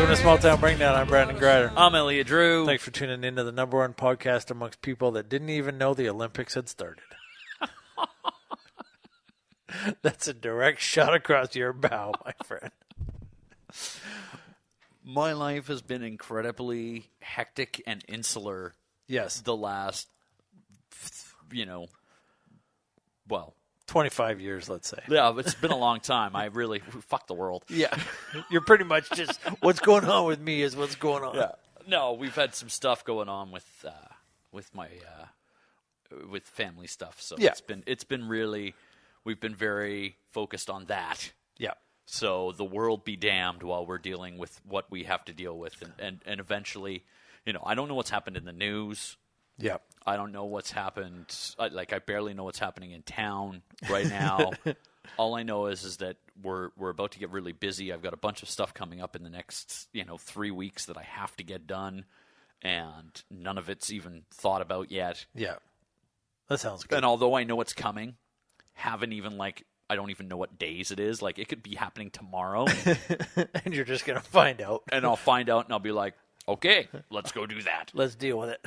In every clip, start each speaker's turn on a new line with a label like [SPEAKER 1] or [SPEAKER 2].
[SPEAKER 1] Welcome to Small Town Breakdown. I'm Brandon Grider.
[SPEAKER 2] I'm Elliot Drew.
[SPEAKER 1] Thanks for tuning into the number one podcast amongst people that didn't even know the Olympics had started. That's a direct shot across your bow, my friend.
[SPEAKER 2] My life has been incredibly hectic and insular.
[SPEAKER 1] Yes.
[SPEAKER 2] The last,
[SPEAKER 1] 25 years, let's say.
[SPEAKER 2] Yeah, it's been a long time. I really, fuck the world.
[SPEAKER 1] Yeah. You're pretty much just, what's going on with me is what's going on.
[SPEAKER 2] Yeah. No, we've had some stuff going on with my with family stuff. So
[SPEAKER 1] yeah.
[SPEAKER 2] it's been really, we've been very focused on that.
[SPEAKER 1] Yeah.
[SPEAKER 2] So the world be damned while we're dealing with what we have to deal with. And eventually, I don't know what's happened in the news.
[SPEAKER 1] Yeah.
[SPEAKER 2] I don't know what's happened. I barely know what's happening in town right now. All I know is that we're about to get really busy. I've got a bunch of stuff coming up in the next, 3 weeks that I have to get done. And none of it's even thought about yet.
[SPEAKER 1] Yeah. That sounds good.
[SPEAKER 2] And although I know it's coming, I don't even know what days it is. It could be happening tomorrow.
[SPEAKER 1] And you're just going to find out.
[SPEAKER 2] And I'll find out and I'll be like, okay, let's go do that.
[SPEAKER 1] Let's deal with it.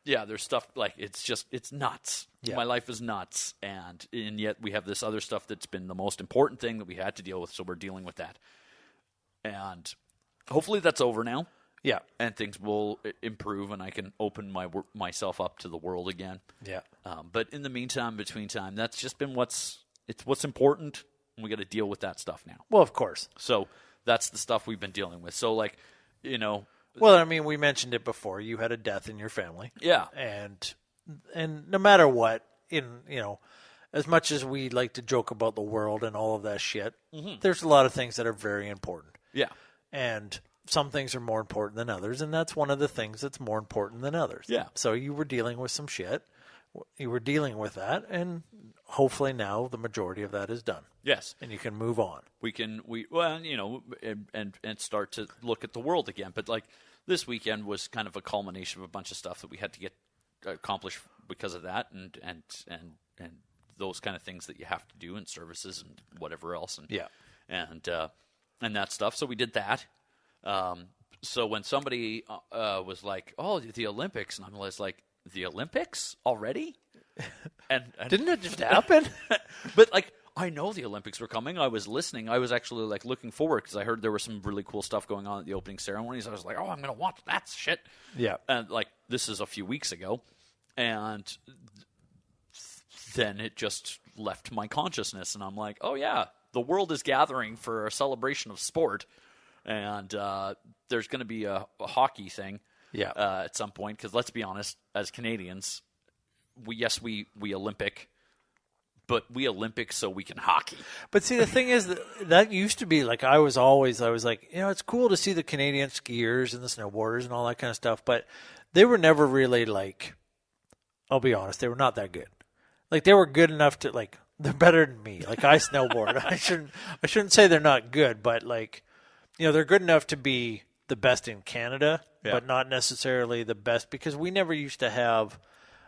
[SPEAKER 2] Yeah, there's stuff it's nuts.
[SPEAKER 1] Yeah.
[SPEAKER 2] My life is nuts. And yet we have this other stuff that's been the most important thing that we had to deal with. So we're dealing with that. And hopefully that's over now.
[SPEAKER 1] Yeah.
[SPEAKER 2] And things will improve and I can open myself up to the world again.
[SPEAKER 1] Yeah.
[SPEAKER 2] But in the meantime, between time, that's just been what's important. And we got to deal with that stuff now.
[SPEAKER 1] Well, of course.
[SPEAKER 2] So that's the stuff we've been dealing with. So
[SPEAKER 1] Well, I mean, we mentioned it before. You had a death in your family.
[SPEAKER 2] Yeah.
[SPEAKER 1] And no matter what, as much as we like to joke about the world and all of that shit, there's a lot of things that are very important.
[SPEAKER 2] Yeah.
[SPEAKER 1] And some things are more important than others, and that's one of the things that's more important than others.
[SPEAKER 2] Yeah.
[SPEAKER 1] So you were dealing with some shit. You were dealing with that, and hopefully now the majority of that is done.
[SPEAKER 2] Yes.
[SPEAKER 1] And you can move on.
[SPEAKER 2] And start to look at the world again. But this weekend was kind of a culmination of a bunch of stuff that we had to get accomplished because of that, and those kind of things that you have to do, and services and whatever else, and that stuff. So we did that. So when somebody was like, "Oh, the Olympics," and I was like, "The Olympics already?" And
[SPEAKER 1] didn't it just happen?
[SPEAKER 2] But I know the Olympics were coming. I was listening. I was actually looking forward because I heard there was some really cool stuff going on at the opening ceremonies. I was like, "Oh, I'm going to watch that shit."
[SPEAKER 1] Yeah.
[SPEAKER 2] And this is a few weeks ago, and then it just left my consciousness, and I'm like, "Oh yeah, the world is gathering for a celebration of sport." And there's going to be a hockey thing at some point, because let's be honest, as Canadians, we Olympic, but we Olympic so we can hockey.
[SPEAKER 1] But see, the thing is that used to be I was like, it's cool to see the Canadian skiers and the snowboarders and all that kind of stuff, but they were never really I'll be honest, they were not that good. They were good enough to they're better than me. I snowboard. I shouldn't say they're not good, but they're good enough to be the best in Canada, but not necessarily the best, because we never used to have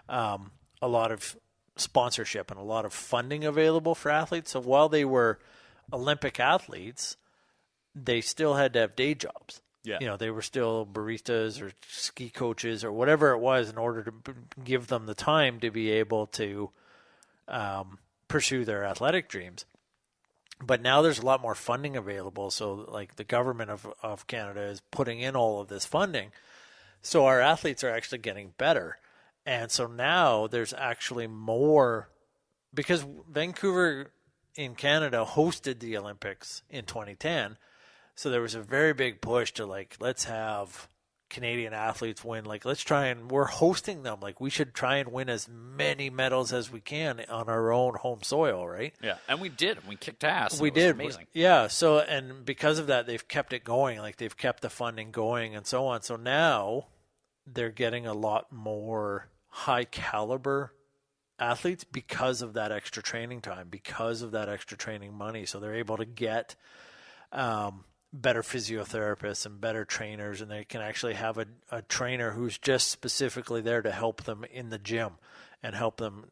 [SPEAKER 1] a lot of sponsorship and a lot of funding available for athletes. So while they were Olympic athletes, they still had to have day jobs.
[SPEAKER 2] Yeah.
[SPEAKER 1] They were still baristas or ski coaches or whatever it was, in order to give them the time to be able to pursue their athletic dreams. But now there's a lot more funding available. So the government of Canada is putting in all of this funding. So our athletes are actually getting better. And so now there's actually more, because Vancouver in Canada hosted the Olympics in 2010. So there was a very big push to let's have Canadian athletes win. Let's try, and we're hosting them. We should try and win as many medals as we can on our own home soil, right?
[SPEAKER 2] Yeah, and we did. We kicked ass.
[SPEAKER 1] We did.
[SPEAKER 2] Amazing.
[SPEAKER 1] Yeah. So, and because of that, they've kept it going. They've kept the funding going and so on. So now they're getting a lot more high caliber athletes because of that extra training time, because of that extra training money. So they're able to get better physiotherapists and better trainers, and they can actually have a trainer who's just specifically there to help them in the gym and help them,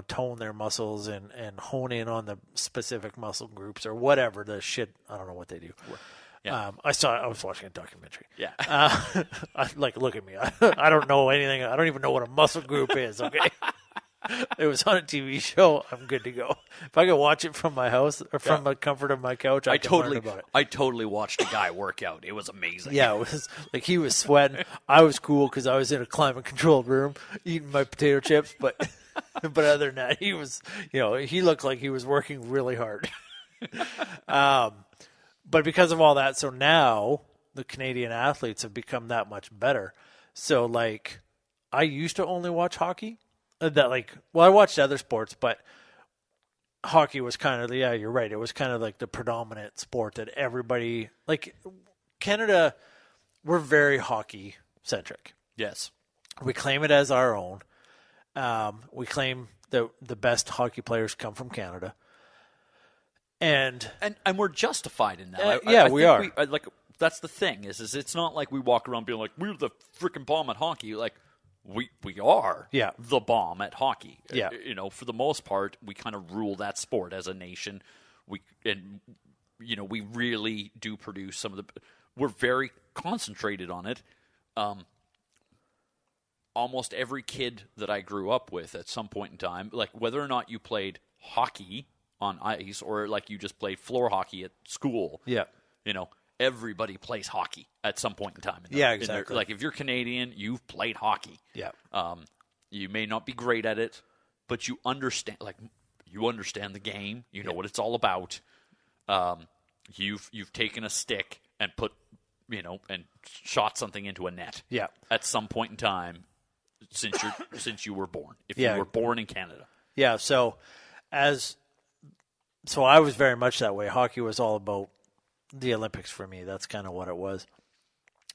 [SPEAKER 1] tone their muscles and hone in on the specific muscle groups or whatever the shit. I don't know what they do.
[SPEAKER 2] Yeah.
[SPEAKER 1] I was watching a documentary.
[SPEAKER 2] Yeah.
[SPEAKER 1] Look at me. I don't know anything. I don't even know what a muscle group is. Okay. It was on a TV show. I'm good to go. If I could watch it from my house or from the comfort of my couch, I can learn about it.
[SPEAKER 2] I totally watched a guy work out. It was amazing.
[SPEAKER 1] Yeah, it was like he was sweating. I was cool because I was in a climate-controlled room eating my potato chips. But other than that, he was, he looked like he was working really hard. But because of all that, so now the Canadian athletes have become that much better. So like, I used to only watch hockey. I watched other sports, but hockey was kind of, you're right. It was kind of like the predominant sport that everybody, like Canada, we're very hockey centric.
[SPEAKER 2] Yes.
[SPEAKER 1] We claim it as our own. We claim that the best hockey players come from Canada. And
[SPEAKER 2] we're justified in that.
[SPEAKER 1] We are.
[SPEAKER 2] That's the thing is it's not like we walk around being like, we're the freaking bomb at hockey. Like, we are the bomb at hockey.
[SPEAKER 1] Yeah.
[SPEAKER 2] For the most part, we kind of rule that sport as a nation. We really do produce some of the. We're very concentrated on it. Almost every kid that I grew up with at some point in time, like whether or not you played hockey on ice or like you just played floor hockey at school.
[SPEAKER 1] Yeah.
[SPEAKER 2] Everybody plays hockey at some point in time.
[SPEAKER 1] Exactly.
[SPEAKER 2] Like if you're Canadian, you've played hockey.
[SPEAKER 1] Yeah.
[SPEAKER 2] You may not be great at it, but you understand. Like you understand the game. You know what it's all about. You've taken a stick and put, and shot something into a net.
[SPEAKER 1] Yeah.
[SPEAKER 2] At some point in time, since you were born. If you were born in Canada.
[SPEAKER 1] Yeah. So I was very much that way. Hockey was all about the Olympics for me. That's kind of what it was.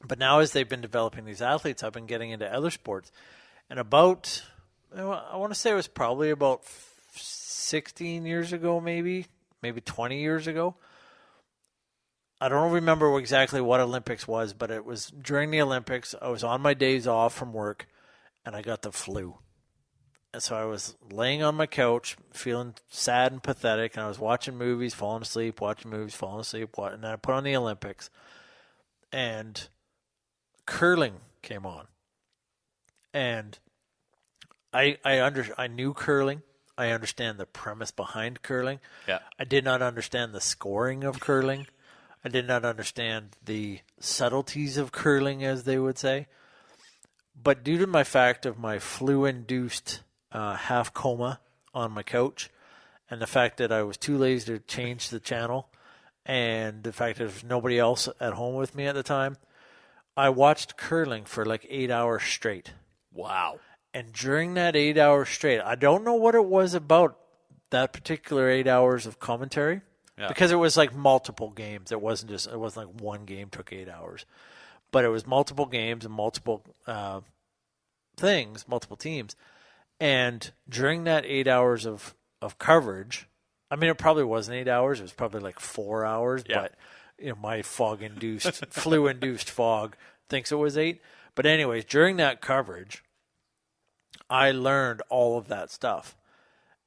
[SPEAKER 1] But now as they've been developing these athletes, I've been getting into other sports. And I want to say it was probably about 16 years ago, maybe 20 years ago. I don't remember exactly what Olympics was, but it was during the Olympics. I was on my days off from work, and I got the flu. And so I was laying on my couch, feeling sad and pathetic, and I was watching movies, falling asleep, and then I put on the Olympics, and curling came on. And I knew curling. I understand the premise behind curling.
[SPEAKER 2] Yeah.
[SPEAKER 1] I did not understand the scoring of curling. I did not understand the subtleties of curling, as they would say. But due to my fact of my flu-induced half coma on my couch, and the fact that I was too lazy to change the channel, and the fact that there was nobody else at home with me at the time, I watched curling for like 8 hours straight.
[SPEAKER 2] Wow.
[SPEAKER 1] And during that 8 hours straight, I don't know what it was about that particular 8 hours of commentary, because it was like multiple games. It wasn't like one game took 8 hours, but it was multiple games and multiple things, multiple teams. And during that 8 hours of coverage, I mean, it probably wasn't 8 hours. It was probably like 4 hours. Yeah. But my fog-induced, flu-induced fog thinks it was 8. But anyways, during that coverage, I learned all of that stuff.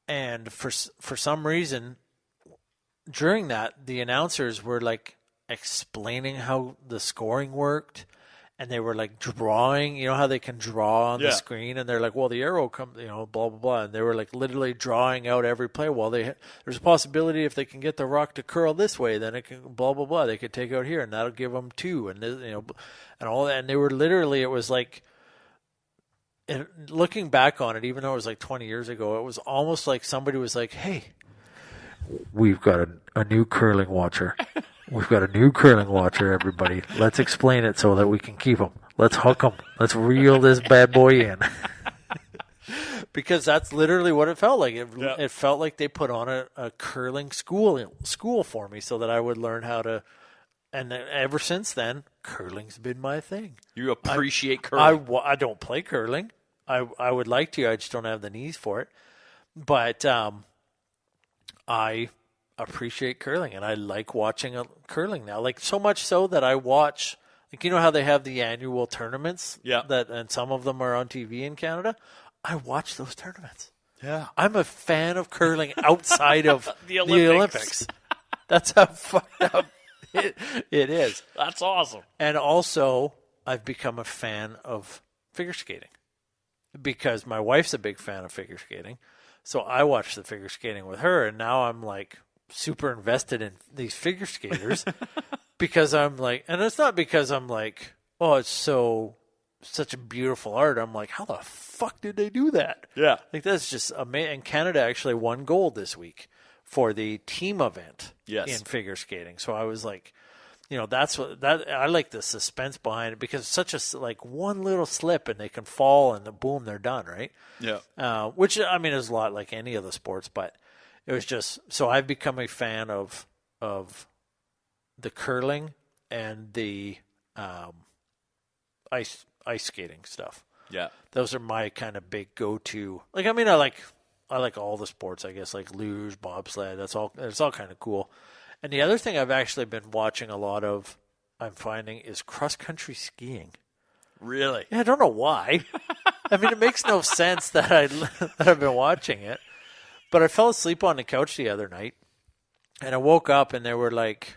[SPEAKER 1] And for some reason, during that, the announcers were like explaining how the scoring worked. And they were like drawing, how they can draw on the screen, and they're like, well, the arrow comes, blah, blah, blah. And they were like literally drawing out every play. Well, there's a possibility if they can get the rock to curl this way, then it can blah, blah, blah. They could take out here, and that'll give them 2. And, and all that. And they were literally, it was like, and looking back on it, even though it was like 20 years ago, it was almost like somebody was like, hey, we've got a new curling watcher. We've got a new curling watcher, everybody. Let's explain it so that we can keep him. Let's hook him. Let's reel this bad boy in. Because that's literally what it felt like. It felt like they put on a curling school for me so that I would learn how to. And ever since then, curling's been my thing.
[SPEAKER 2] You appreciate curling?
[SPEAKER 1] I don't play curling. I would like to. I just don't have the knees for it. But I appreciate curling, and I like watching curling now. Like so much so that I watch, like how they have the annual tournaments, and some of them are on TV in Canada. I watch those tournaments.
[SPEAKER 2] Yeah,
[SPEAKER 1] I'm a fan of curling outside of the Olympics. That's how fucked up It is.
[SPEAKER 2] That's awesome.
[SPEAKER 1] And also, I've become a fan of figure skating because my wife's a big fan of figure skating. So I watch the figure skating with her, and now I'm like super invested in these figure skaters because I'm like, and it's not because I'm like, oh, it's such a beautiful art. I'm like, how the fuck did they do that?
[SPEAKER 2] Yeah.
[SPEAKER 1] Like, that's just amazing. And Canada actually won gold this week for the team event
[SPEAKER 2] Yes.
[SPEAKER 1] in figure skating. So I was like, that's I like the suspense behind it because it's such a, like, one little slip and they can fall and boom, they're done, right?
[SPEAKER 2] Yeah.
[SPEAKER 1] Which, I mean, is a lot like any of the sports, but it was just, so I've become a fan of the curling and the ice skating stuff.
[SPEAKER 2] Yeah.
[SPEAKER 1] Those are my kind of big go-to. Like, I mean, I like all the sports, I guess, like luge, bobsled. It's all kind of cool. And the other thing I've actually been watching a lot of, I'm finding, is cross-country skiing.
[SPEAKER 2] Really?
[SPEAKER 1] Yeah, I don't know why. I mean, it makes no sense that I've been watching it. But I fell asleep on the couch the other night, and I woke up, and they were like,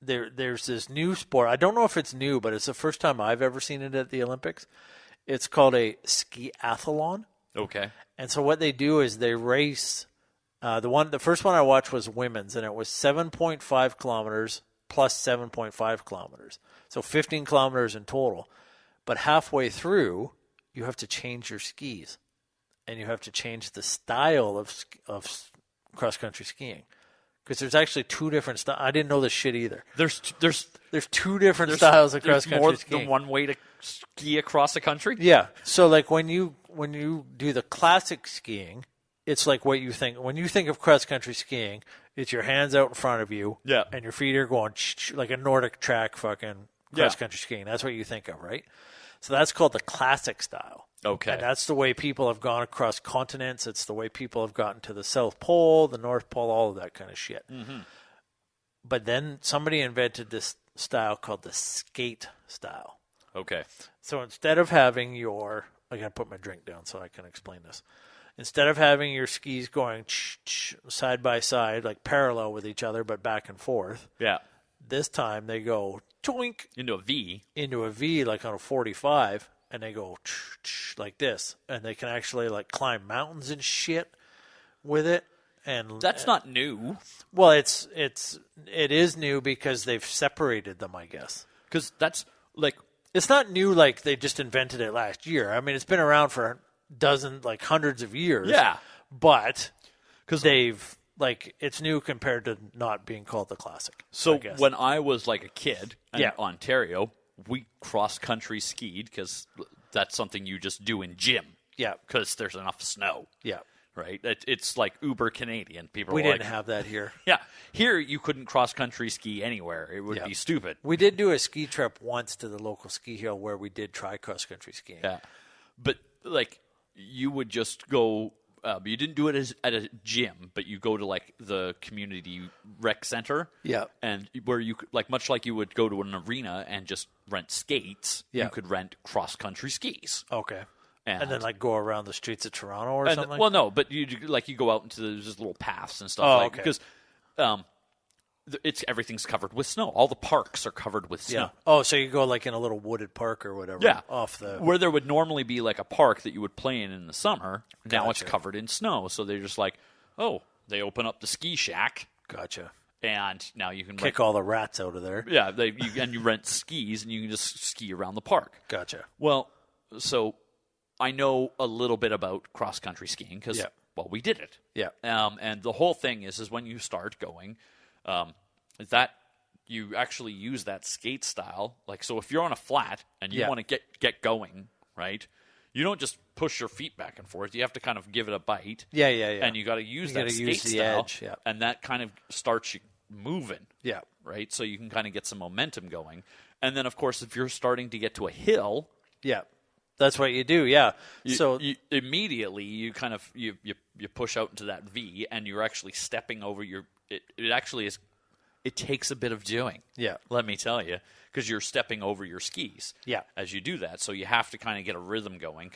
[SPEAKER 1] there's this new sport. I don't know if it's new, but it's the first time I've ever seen it at the Olympics. It's called a skiathlon.
[SPEAKER 2] Okay.
[SPEAKER 1] And so what they do is they race. The first one I watched was women's, and it was 7.5 kilometers plus 7.5 kilometers. So 15 kilometers in total. But halfway through, you have to change your skis, and you have to change the style of cross-country skiing. Because there's actually two different styles. I didn't know this shit either.
[SPEAKER 2] There's
[SPEAKER 1] two different styles of cross-country
[SPEAKER 2] more
[SPEAKER 1] skiing.
[SPEAKER 2] than one way to ski across the country?
[SPEAKER 1] Yeah. So like when you do the classic skiing, it's like what you think. When you think of cross-country skiing, it's your hands out in front of you.
[SPEAKER 2] Yeah.
[SPEAKER 1] And your feet are going like a Nordic track fucking cross-country skiing. That's what you think of, right? So that's called the classic style.
[SPEAKER 2] Okay.
[SPEAKER 1] And that's the way people have gone across continents. It's the way people have gotten to the South Pole, the North Pole, all of that kind of shit. Mm-hmm. But then somebody invented this style called the skate style.
[SPEAKER 2] Okay.
[SPEAKER 1] So instead of having I got to put my drink down so I can explain this. Instead of having your skis going side by side, like parallel with each other, but back and forth,
[SPEAKER 2] Yeah.
[SPEAKER 1] this time they go toink
[SPEAKER 2] Into a V,
[SPEAKER 1] like on a 45, and they go like this, and they can actually like climb mountains and shit with it. And
[SPEAKER 2] That's not new.
[SPEAKER 1] well, it is new because they've separated them, I guess.
[SPEAKER 2] Because that's like,
[SPEAKER 1] It's not new like they just invented it last year. I mean, it's been around for hundreds of years.
[SPEAKER 2] Yeah.
[SPEAKER 1] But they've it's new compared to not being called the classic.
[SPEAKER 2] so
[SPEAKER 1] I guess.
[SPEAKER 2] when I was like a kid in
[SPEAKER 1] Yeah.
[SPEAKER 2] Ontario, we cross-country skied because that's something you just do in gym.
[SPEAKER 1] Yeah.
[SPEAKER 2] Because there's enough snow.
[SPEAKER 1] Yeah.
[SPEAKER 2] Right? It's like uber Canadian. People
[SPEAKER 1] We
[SPEAKER 2] are
[SPEAKER 1] didn't
[SPEAKER 2] like,
[SPEAKER 1] have that here.
[SPEAKER 2] yeah, here you couldn't cross-country ski anywhere. It would
[SPEAKER 1] Yeah.
[SPEAKER 2] be stupid.
[SPEAKER 1] We did do a ski trip once to the local ski hill where we did try cross-country skiing.
[SPEAKER 2] Yeah. But, like, you would just go, you didn't do it at a gym, but you go to, like, the community rec center.
[SPEAKER 1] Yeah.
[SPEAKER 2] And where you could, like, much like you would go to an arena and just rent skates,
[SPEAKER 1] Yeah.
[SPEAKER 2] you could rent cross-country skis.
[SPEAKER 1] Okay. And
[SPEAKER 2] And
[SPEAKER 1] then like go around the streets of Toronto or
[SPEAKER 2] And,
[SPEAKER 1] something?
[SPEAKER 2] well, no, but you go out into just little paths and stuff.
[SPEAKER 1] Oh,
[SPEAKER 2] like,
[SPEAKER 1] okay.
[SPEAKER 2] Because everything's covered with snow. All the parks are covered with snow.
[SPEAKER 1] yeah. Oh, so you go like in a little wooded park or whatever.
[SPEAKER 2] Yeah,
[SPEAKER 1] Off the.
[SPEAKER 2] where there would normally be like a park that you would play in the summer. Now it's
[SPEAKER 1] Gotcha.
[SPEAKER 2] covered in snow, so they're just like, oh, they open up the ski shack,
[SPEAKER 1] Gotcha.
[SPEAKER 2] and now you can
[SPEAKER 1] Kick all the rats out of there.
[SPEAKER 2] yeah, you rent skis and you can just ski around the park.
[SPEAKER 1] Gotcha.
[SPEAKER 2] Well, so I know a little bit about cross country skiing because
[SPEAKER 1] Yeah.
[SPEAKER 2] well, we did it.
[SPEAKER 1] Yeah.
[SPEAKER 2] And the whole thing is when you start going, is that you actually use that skate style. Like, so if you're on a flat and you
[SPEAKER 1] Yeah.
[SPEAKER 2] want to get going, right? You don't just push your feet back and forth. You have to kind of give it a bite.
[SPEAKER 1] Yeah.
[SPEAKER 2] And you got to use
[SPEAKER 1] You
[SPEAKER 2] that
[SPEAKER 1] gotta
[SPEAKER 2] skate
[SPEAKER 1] use the
[SPEAKER 2] style.
[SPEAKER 1] edge, yeah.
[SPEAKER 2] And that kind of starts you moving,
[SPEAKER 1] Yeah.
[SPEAKER 2] right? So you can kind of get some momentum going. And then, of course, if you're starting to get to a hill,
[SPEAKER 1] Yeah. That's what you do. Yeah. So
[SPEAKER 2] you immediately you kind of you push out into that V, and you're actually stepping over your. It actually is. It takes a bit of doing.
[SPEAKER 1] Yeah.
[SPEAKER 2] Let me tell you, because you're stepping over your skis.
[SPEAKER 1] Yeah.
[SPEAKER 2] As you do that, so you have to kind of get a rhythm going,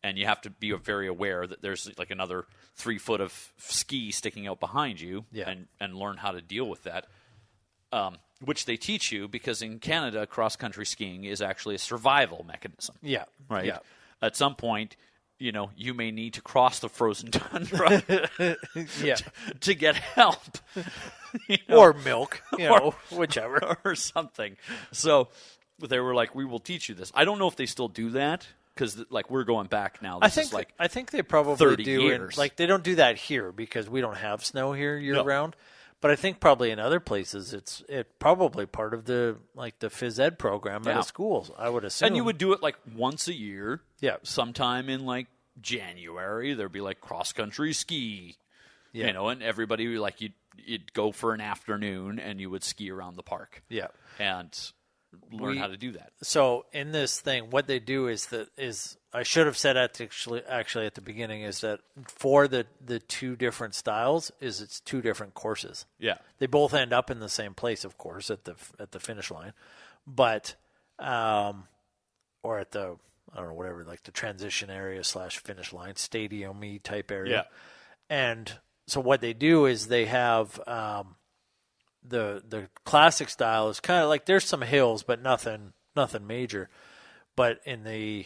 [SPEAKER 2] and you have to be very aware that there's like another 3 foot of ski sticking out behind you,
[SPEAKER 1] Yeah.
[SPEAKER 2] and learn how to deal with that. which they teach you because in Canada, cross-country skiing is actually a survival mechanism.
[SPEAKER 1] Yeah.
[SPEAKER 2] Right?
[SPEAKER 1] Yeah.
[SPEAKER 2] At some point, you may need to cross the frozen tundra
[SPEAKER 1] Yeah.
[SPEAKER 2] to get help.
[SPEAKER 1] Or milk, whichever.
[SPEAKER 2] Or something. So they were like, we will teach you this. I don't know if they still do that because, we're going back now.
[SPEAKER 1] I think they probably
[SPEAKER 2] 30
[SPEAKER 1] do.
[SPEAKER 2] years.
[SPEAKER 1] They don't do that here because we don't have snow here year round. But I think probably in other places it's probably part of the the phys ed program at the schools. I would assume.
[SPEAKER 2] And you would do it once a year.
[SPEAKER 1] Yeah.
[SPEAKER 2] Sometime in January, there'd be cross country ski.
[SPEAKER 1] Yeah.
[SPEAKER 2] And everybody you'd go for an afternoon and you would ski around the park.
[SPEAKER 1] Yeah.
[SPEAKER 2] And learn how to do that.
[SPEAKER 1] So in this thing, what they do is I should have said actually at the beginning is that for the two different styles it's two different courses.
[SPEAKER 2] Yeah.
[SPEAKER 1] They both end up in the same place, of course, at the finish line, but or at the I don't know whatever the transition area / finish line stadium-y type area.
[SPEAKER 2] Yeah.
[SPEAKER 1] And so what they do is they have the classic style is kind of there's some hills, but nothing major. But in the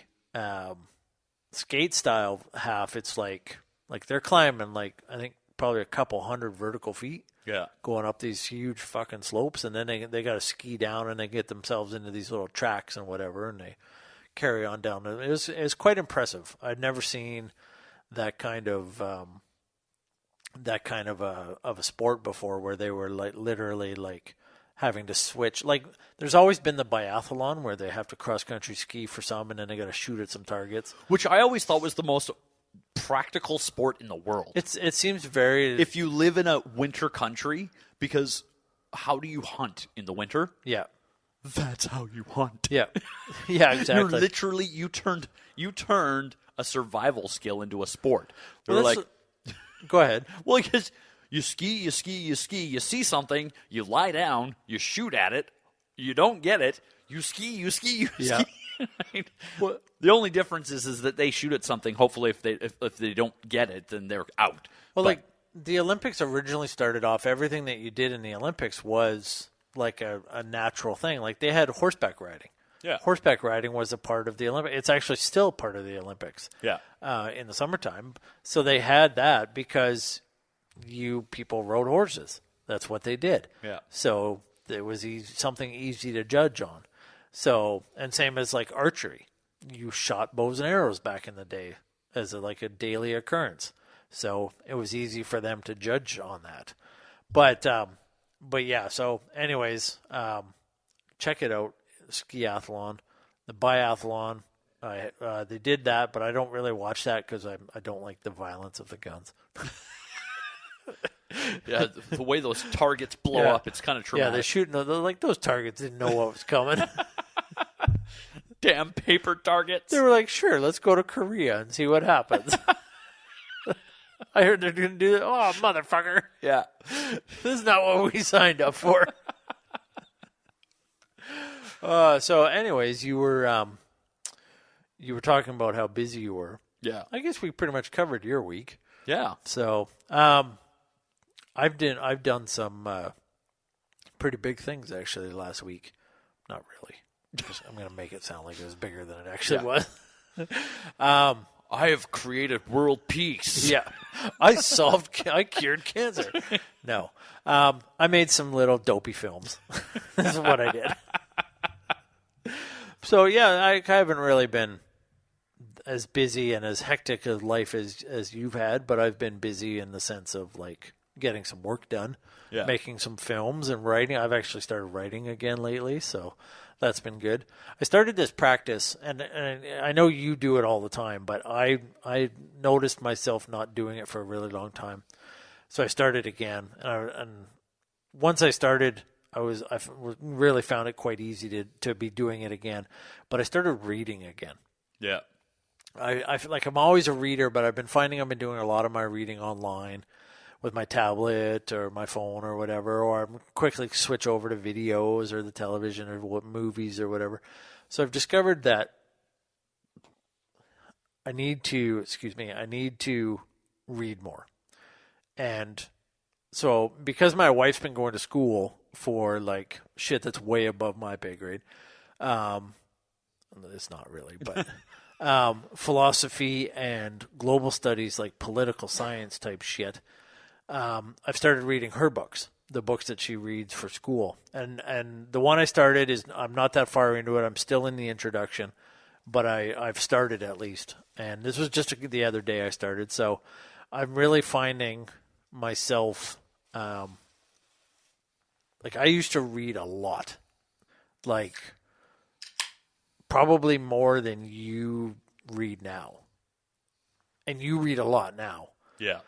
[SPEAKER 1] skate style half, it's they're climbing I think probably a couple hundred vertical feet.
[SPEAKER 2] Yeah.
[SPEAKER 1] Going up these huge fucking slopes, and then they got to ski down and they get themselves into these little tracks and whatever, and they carry on down. It was quite impressive. I'd never seen that kind of a sport before, where they were literally having to switch. There's always been the biathlon where they have to cross country ski for some, and then they got to shoot at some targets,
[SPEAKER 2] which I always thought was the most practical sport in the world.
[SPEAKER 1] It seems very.
[SPEAKER 2] If you live in a winter country, because how do you hunt in the winter?
[SPEAKER 1] Yeah.
[SPEAKER 2] That's how you hunt.
[SPEAKER 1] Yeah. Yeah, exactly.
[SPEAKER 2] You're literally you turned a survival skill into a sport.
[SPEAKER 1] Go ahead.
[SPEAKER 2] Well, because you ski, you see something, you lie down, you shoot at it, you don't get it, you ski.
[SPEAKER 1] Yeah.
[SPEAKER 2] Right? Well, the only difference is that they shoot at something. Hopefully, if they don't get it, then they're out.
[SPEAKER 1] Well, the Olympics originally started off, everything that you did in the Olympics was a natural thing. They had horseback riding.
[SPEAKER 2] Yeah.
[SPEAKER 1] Horseback riding was a part of the Olympics. It's actually still part of the Olympics.
[SPEAKER 2] Yeah.
[SPEAKER 1] In the summertime. So they had that because people rode horses. That's what they did.
[SPEAKER 2] Yeah.
[SPEAKER 1] So it was something easy to judge on. So, and same as archery. You shot bows and arrows back in the day as a daily occurrence. So it was easy for them to judge on that. But yeah, so anyways, check it out. Skiathlon, the biathlon. They did that, but I don't really watch that because I don't like the violence of the guns.
[SPEAKER 2] Yeah, the way those targets blow up, it's kind of traumatic.
[SPEAKER 1] Yeah, they're shooting. Those targets didn't know what was coming.
[SPEAKER 2] Damn paper targets.
[SPEAKER 1] They were like, sure, let's go to Korea and see what happens. I heard they're going to do that. Oh, motherfucker.
[SPEAKER 2] Yeah.
[SPEAKER 1] This is not what we signed up for. So anyways, you were talking about how busy you were.
[SPEAKER 2] Yeah.
[SPEAKER 1] I guess we pretty much covered your week.
[SPEAKER 2] Yeah.
[SPEAKER 1] So, I've done some pretty big things actually last week. Not really. I'm going to make it sound like it was bigger than it actually was.
[SPEAKER 2] I have created world peace.
[SPEAKER 1] Yeah. I cured cancer. No. I made some little dopey films. This is what I did. So, yeah, I haven't really been as busy and as hectic a life as you've had, but I've been busy in the sense of getting some work done, making some films and writing. I've actually started writing again lately, so that's been good. I started this practice, and I know you do it all the time, but I noticed myself not doing it for a really long time. So I started again, and once I started, I really found it quite easy to be doing it again. But I started reading again.
[SPEAKER 2] Yeah.
[SPEAKER 1] I feel like I'm always a reader, but I've been finding I've been doing a lot of my reading online with my tablet or my phone or whatever, or I'm quickly switch over to videos or the television or movies or whatever. So I've discovered that I need to read more. And so because my wife's been going to school for like shit that's way above my pay grade. It's not really, but philosophy and global studies, like political science type shit. I've started reading her books, the books that she reads for school. And the one I started is, I'm not that far into it. I'm still in the introduction, but I've started at least. And this was just the other day I started. So I'm really finding myself, like I used to read a lot, like probably more than you read now. And you read a lot now.
[SPEAKER 2] Yeah.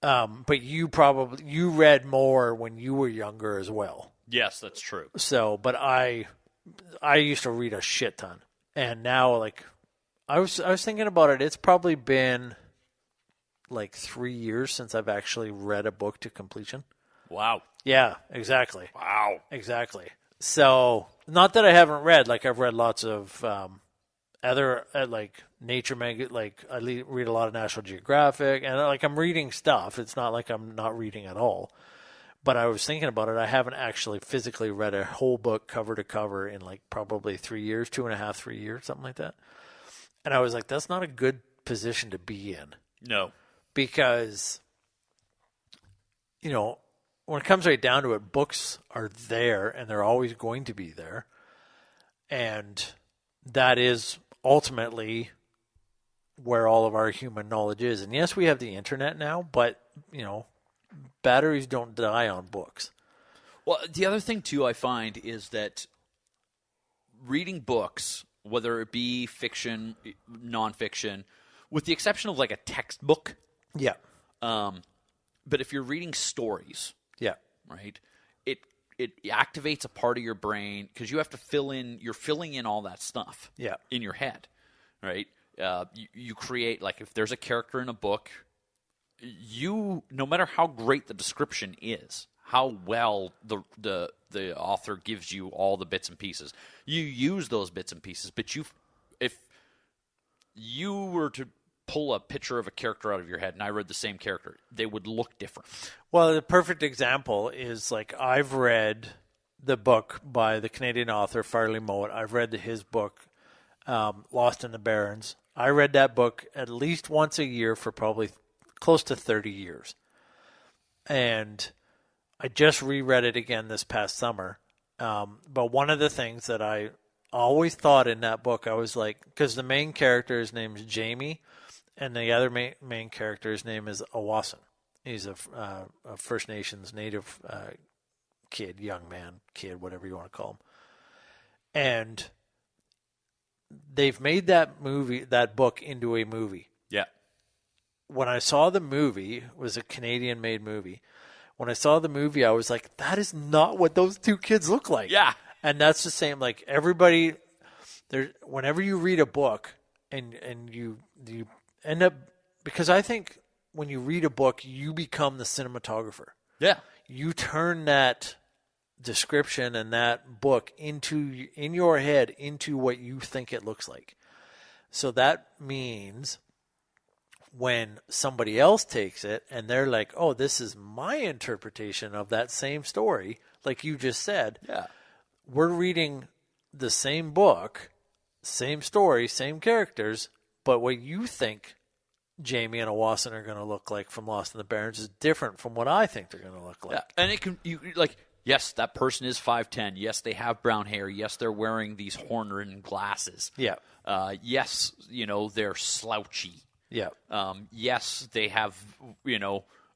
[SPEAKER 1] But you read more when you were younger as well.
[SPEAKER 2] Yes, that's true.
[SPEAKER 1] So, but I used to read a shit ton, and now like I was thinking about it. It's probably been like 3 years since I've actually read a book to completion.
[SPEAKER 2] Wow.
[SPEAKER 1] Yeah, exactly.
[SPEAKER 2] Wow.
[SPEAKER 1] Exactly. So, not that I haven't read. Like I've read lots of other like nature like I read a lot of National Geographic, and like I'm reading stuff. It's not like I'm not reading at all. But I was thinking about it. I haven't actually physically read a whole book cover to cover in like probably 3 years, 2.5, 3 years, something like that. And I was like, that's not a good position to be in.
[SPEAKER 2] No.
[SPEAKER 1] Because, you know, when it comes right down to it, books are there and they're always going to be there. And that is ultimately where all of our human knowledge is. And yes, we have the internet now, but, you know, batteries don't die on books.
[SPEAKER 2] Well, the other thing, too, I find is that reading books, whether it be fiction, nonfiction, with the exception of like a textbook.
[SPEAKER 1] Yeah.
[SPEAKER 2] But if you're reading stories,
[SPEAKER 1] Yeah.
[SPEAKER 2] right, it activates a part of your brain because you have to you're filling in all that stuff
[SPEAKER 1] Yeah.
[SPEAKER 2] in your head, right? You create, like if there's a character in a book, no matter how great the description is, how well the author gives you all the bits and pieces, you use those bits and pieces. But if you were to pull a picture of a character out of your head and I read the same character, they would look different.
[SPEAKER 1] Well, the perfect example is like I've read the book by the Canadian author Farley Mowat. I've read his book, Lost in the Barrens. I read that book at least once a year for probably close to 30 years. And I just reread it again this past summer. But one of the things that I always thought in that book, I was like, because the main character's name is Jamie, and the other main character's name is Owassen. He's a First Nations Native kid, young man, kid, whatever you want to call him. And they've made that book into a movie.
[SPEAKER 2] Yeah.
[SPEAKER 1] When I saw the movie, it was a Canadian-made movie. When I saw the movie, I was like, that is not what those two kids look like.
[SPEAKER 2] Yeah.
[SPEAKER 1] And that's the same, like everybody, whenever you read a book and you end up, because I think when you read a book, you become the cinematographer.
[SPEAKER 2] Yeah.
[SPEAKER 1] You turn that description and that book in your head into what you think it looks like. So that means when somebody else takes it and they're like, oh, this is my interpretation of that same story, like you just said.
[SPEAKER 2] Yeah.
[SPEAKER 1] We're reading the same book, same story, same characters, but what you think Jamie and Owassen are going to look like from Lost in the Barrens is different from what I think they're going to look like.
[SPEAKER 2] Yeah. And it can, yes, that person is 5'10". Yes, they have brown hair. Yes, they're wearing these horn-rimmed glasses.
[SPEAKER 1] Yeah.
[SPEAKER 2] Yes, they're slouchy.
[SPEAKER 1] Yeah.
[SPEAKER 2] Yes, they have,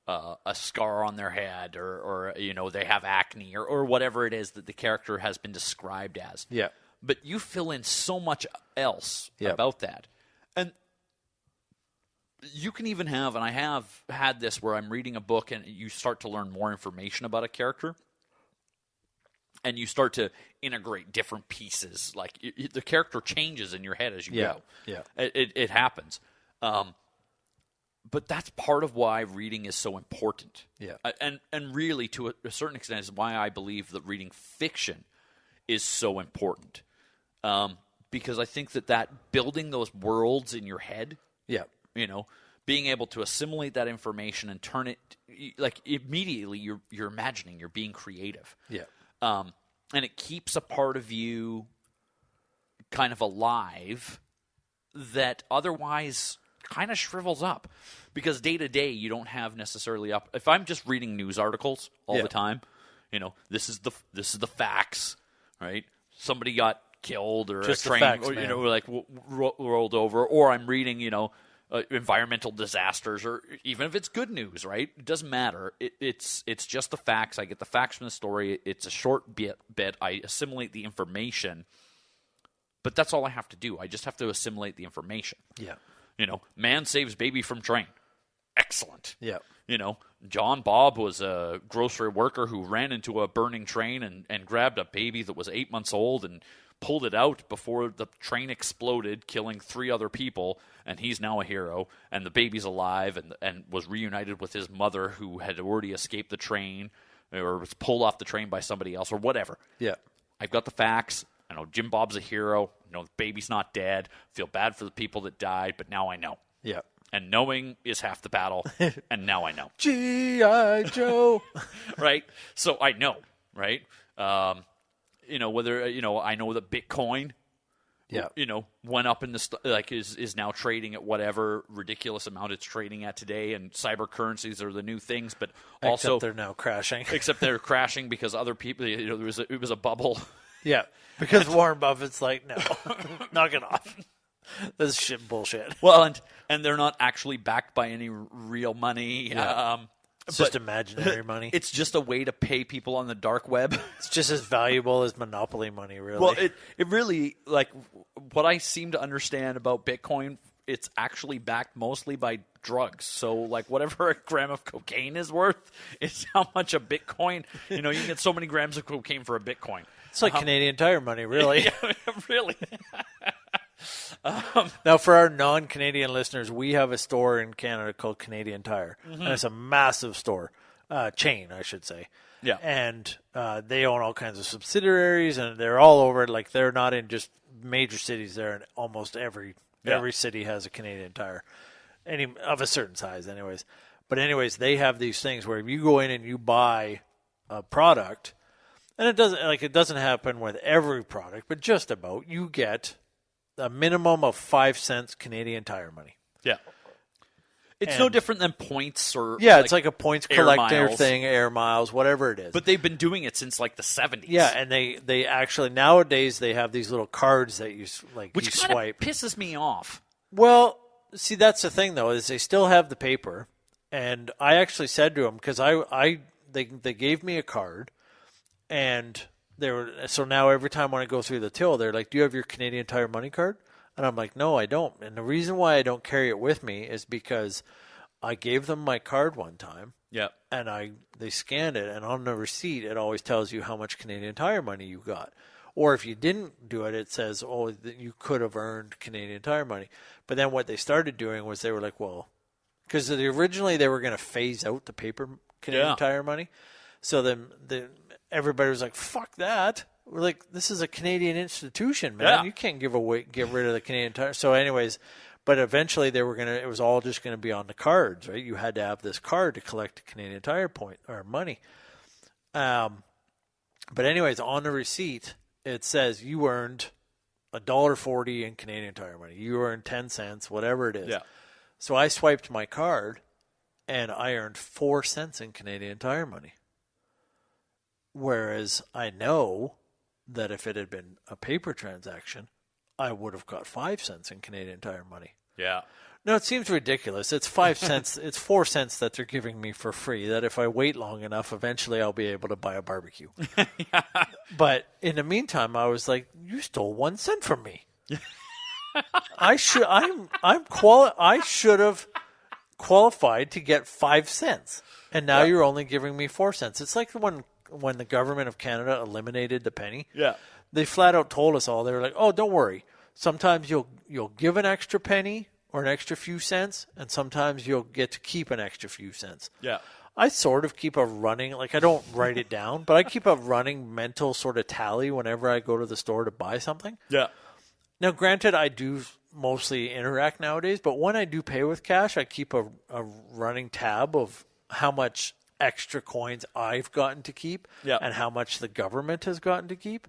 [SPEAKER 2] a scar on their head or they have acne or whatever it is that the character has been described as.
[SPEAKER 1] Yeah.
[SPEAKER 2] But you fill in so much else
[SPEAKER 1] Yep.
[SPEAKER 2] about that. And you can even have, and I have had this where I'm reading a book and you start to learn more information about a character. And you start to integrate different pieces. Like the character changes in your head as you go.
[SPEAKER 1] Yeah.
[SPEAKER 2] It happens. But that's part of why reading is so important.
[SPEAKER 1] Yeah.
[SPEAKER 2] And really, to a certain extent, is why I believe that reading fiction is so important. Because I think that building those worlds in your head,
[SPEAKER 1] Yeah.
[SPEAKER 2] being able to assimilate that information and turn it like immediately you're imagining, you're being creative.
[SPEAKER 1] Yeah.
[SPEAKER 2] And it keeps a part of you kind of alive that otherwise kind of shrivels up, because day to day you don't have necessarily up. If I'm just reading news articles all the time, this is the facts, right? Somebody got killed, or
[SPEAKER 1] Just
[SPEAKER 2] a
[SPEAKER 1] the
[SPEAKER 2] train,
[SPEAKER 1] facts,
[SPEAKER 2] or,
[SPEAKER 1] man.
[SPEAKER 2] like rolled over, or I'm reading, environmental disasters, or even if it's good news, right? It doesn't matter. It's just the facts. I get the facts from the story. It's a short bit. I assimilate the information, but that's all I have to do. I just have to assimilate the information.
[SPEAKER 1] Yeah.
[SPEAKER 2] Man saves baby from train. Excellent.
[SPEAKER 1] Yeah.
[SPEAKER 2] John Bob was a grocery worker who ran into a burning train and grabbed a baby that was 8 months old and pulled it out before the train exploded, killing 3 other people, and he's now a hero, and the baby's alive and was reunited with his mother, who had already escaped the train or was pulled off the train by somebody else, or whatever.
[SPEAKER 1] Yeah.
[SPEAKER 2] I've got the facts. I know Jim Bob's a hero. I know the baby's not dead. Feel bad for the people that died, but now I know.
[SPEAKER 1] Yeah.
[SPEAKER 2] And knowing is half the battle, and now I know.
[SPEAKER 1] G.I. Joe.
[SPEAKER 2] Right? So I know, right? Whether, I know that Bitcoin,
[SPEAKER 1] Yeah.
[SPEAKER 2] went up in the, is now trading at whatever ridiculous amount it's trading at today, and cyber currencies are the new things, but also.
[SPEAKER 1] Except they're now crashing.
[SPEAKER 2] Except they're crashing because other people, it was a bubble.
[SPEAKER 1] Yeah. Because Warren Buffett's like, no, knock it off. This is shit bullshit.
[SPEAKER 2] Well, and they're not actually backed by any real money.
[SPEAKER 1] Yeah. It's just imaginary money.
[SPEAKER 2] It's just a way to pay people on the dark web.
[SPEAKER 1] It's just as valuable as Monopoly money, really.
[SPEAKER 2] Well, it really, like, what I seem to understand about Bitcoin, it's actually backed mostly by drugs. So, like, whatever a gram of cocaine is worth is how much a Bitcoin, you can get so many grams of cocaine for a Bitcoin.
[SPEAKER 1] It's like Canadian Tire money, really.
[SPEAKER 2] Yeah, really.
[SPEAKER 1] Now, for our non-Canadian listeners, we have a store in Canada called Canadian Tire. And it's a massive store, chain, I should say.
[SPEAKER 2] Yeah.
[SPEAKER 1] And they own all kinds of subsidiaries, and they're all over. Like, they're not in just major cities. They're in almost every city has a Canadian Tire, of a certain size, anyways. But anyways, they have these things where you go in and you buy a product, and it doesn't happen with every product, but just about, you get a minimum of 5 cents Canadian Tire money.
[SPEAKER 2] Yeah. It's no different than points or...
[SPEAKER 1] Yeah, it's like a points
[SPEAKER 2] air
[SPEAKER 1] collector
[SPEAKER 2] miles.
[SPEAKER 1] thing, air miles, whatever it is.
[SPEAKER 2] But they've been doing it since like the 70s.
[SPEAKER 1] Yeah, and they actually, nowadays, they have these little cards that you
[SPEAKER 2] Which
[SPEAKER 1] you
[SPEAKER 2] kind
[SPEAKER 1] swipe.
[SPEAKER 2] of pisses me off.
[SPEAKER 1] Well, see, that's the thing, though, is they still have the paper. And I actually said to them, because they gave me a card, and so now every time when I go through the till, they're like, do you have your Canadian Tire money card? And I'm like, no, I don't. And the reason why I don't carry it with me is because I gave them my card one time.
[SPEAKER 2] Yeah.
[SPEAKER 1] And they scanned it, and on the receipt, it always tells you how much Canadian Tire money you got. Or if you didn't do it, it says, oh, that you could have earned Canadian Tire money. But then what they started doing was they were like, well, because originally they were going to phase out the paper Canadian Tire money. So then everybody was like, fuck that. We're like, this is a Canadian institution, man.
[SPEAKER 2] Yeah.
[SPEAKER 1] You can't get rid of the Canadian Tire. So anyways, but eventually it was all just going to be on the cards, right? You had to have this card to collect the Canadian Tire point or money. But anyways, on the receipt, it says you earned $1.40 in Canadian Tire money. You earned 10 cents, whatever it is.
[SPEAKER 2] Yeah.
[SPEAKER 1] So I swiped my card, and I earned 4 cents in Canadian Tire money. Whereas I know that if it had been a paper transaction, I would have got 5 cents in Canadian Tire money.
[SPEAKER 2] Yeah.
[SPEAKER 1] No, it seems ridiculous. It's 5 cents. It's 4 cents that they're giving me for free. That if I wait long enough, eventually I'll be able to buy a barbecue. But in the meantime, I was like, "You stole 1 cent from me. I should have qualified to get 5 cents, and now you're only giving me 4 cents." It's like when the government of Canada eliminated the penny.
[SPEAKER 2] Yeah.
[SPEAKER 1] They flat out told us all. They were like, "Oh, don't worry. Sometimes you'll give an extra penny or an extra few cents, and sometimes you'll get to keep an extra few cents."
[SPEAKER 2] Yeah.
[SPEAKER 1] I sort of keep a running, like I don't write it down, but I keep a running mental sort of tally whenever I go to the store to buy something.
[SPEAKER 2] Yeah.
[SPEAKER 1] Now, granted, I do mostly interact nowadays, but when I do pay with cash, I keep a running tab of how much extra coins I've gotten to keep
[SPEAKER 2] Yeah.
[SPEAKER 1] and how much the government has gotten to keep,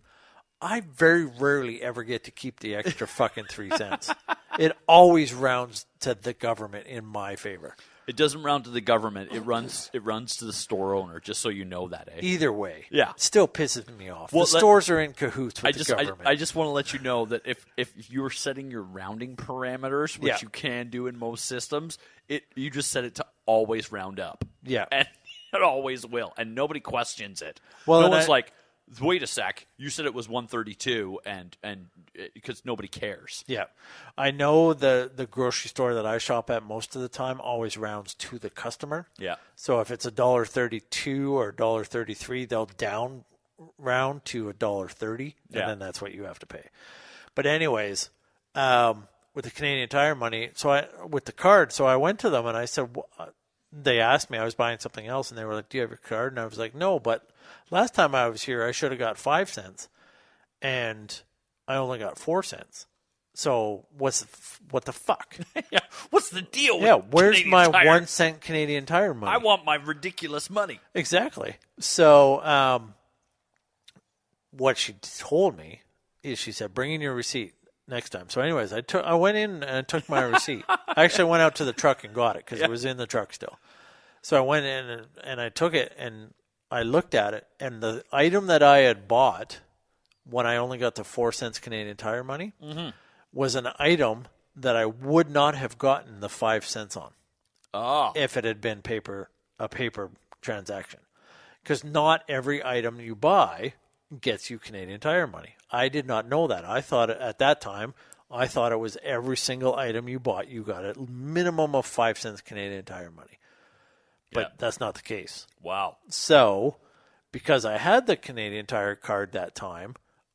[SPEAKER 1] I very rarely ever get to keep the extra fucking 3 cents. It always rounds to the government in my favor.
[SPEAKER 2] It doesn't round to the government. It runs to the store owner, just so you know that, eh?
[SPEAKER 1] Either way.
[SPEAKER 2] Yeah.
[SPEAKER 1] Still pisses me off.
[SPEAKER 2] Well,
[SPEAKER 1] the stores are in cahoots with the government.
[SPEAKER 2] I just want to let you know that if you're setting your rounding parameters, which
[SPEAKER 1] Yeah.
[SPEAKER 2] you can do in most systems, you just set it to always round up.
[SPEAKER 1] Yeah.
[SPEAKER 2] And it always will. And nobody questions it.
[SPEAKER 1] Well,
[SPEAKER 2] no
[SPEAKER 1] and
[SPEAKER 2] one's like, wait a sec, you said it was 132 and because nobody cares.
[SPEAKER 1] Yeah. I know the grocery store that I shop at most of the time always rounds to the customer.
[SPEAKER 2] Yeah.
[SPEAKER 1] So if it's $1.32 or $1.33, they'll down round to $1.30, and
[SPEAKER 2] Yeah.
[SPEAKER 1] then that's what you have to pay. But anyways, with the Canadian Tire money, with the card, so I went to them and I said, they asked me, I was buying something else, and they were like, do you have your card? And I was like, no, but last time I was here, I should have got 5 cents, and I only got 4 cents. So what the fuck?
[SPEAKER 2] Yeah. What's the deal?
[SPEAKER 1] Yeah,
[SPEAKER 2] with
[SPEAKER 1] where's
[SPEAKER 2] Canadian
[SPEAKER 1] my
[SPEAKER 2] Tire?
[SPEAKER 1] 1 cent Canadian Tire money?
[SPEAKER 2] I want my ridiculous money.
[SPEAKER 1] Exactly. So what she told me is she said, bring in your receipt next time. So anyways, I went in and I took my receipt. I actually went out to the truck and got it because it was in the truck still. So I went in and I took it and I looked at it, and the item that I had bought when I only got the 4 cents Canadian Tire money was an item that I would not have gotten the 5 cents on if it had been a paper transaction. Because not every item you buy gets you Canadian Tire money. I did not know that. I thought at that time, it was every single item you bought, you got a minimum of 5 cents Canadian Tire money. But that's not the case.
[SPEAKER 2] Wow.
[SPEAKER 1] So, because I had the Canadian Tire card that time,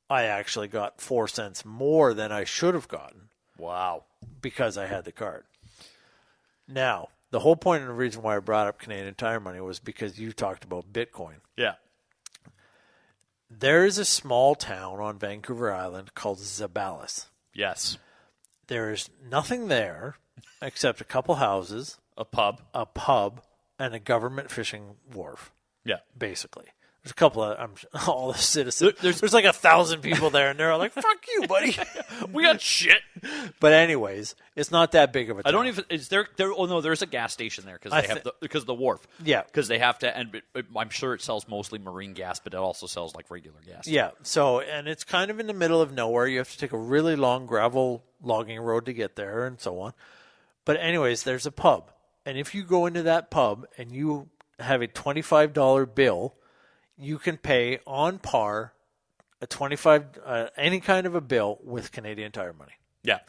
[SPEAKER 1] I actually got 4 cents more than I should have gotten
[SPEAKER 2] Wow.
[SPEAKER 1] because I had the card. Now, the whole point and the reason why I brought up Canadian Tire money was because you talked about Bitcoin.
[SPEAKER 2] Yeah.
[SPEAKER 1] There is a small town on Vancouver Island called Zabalis.
[SPEAKER 2] Yes.
[SPEAKER 1] There is nothing there except a couple houses,
[SPEAKER 2] A pub.
[SPEAKER 1] a pub, and a government fishing wharf,
[SPEAKER 2] Yeah.
[SPEAKER 1] basically. There's a couple of all the citizens. There's like 1,000 people there, and they're all like, "Fuck you, buddy."
[SPEAKER 2] We got shit.
[SPEAKER 1] But anyways, it's not that big of a town.
[SPEAKER 2] I don't even. Is there? Oh no, there's a gas station there because they have because the wharf.
[SPEAKER 1] Yeah.
[SPEAKER 2] Because they have to, and I'm sure it sells mostly marine gas, but it also sells like regular gas.
[SPEAKER 1] Yeah. So, and it's kind of in the middle of nowhere. You have to take a really long gravel logging road to get there, and so on. But anyways, there's a pub, and if you go into that pub and you have a $25 bill, you can pay on par a any kind of a bill with Canadian Tire money.
[SPEAKER 2] Yeah.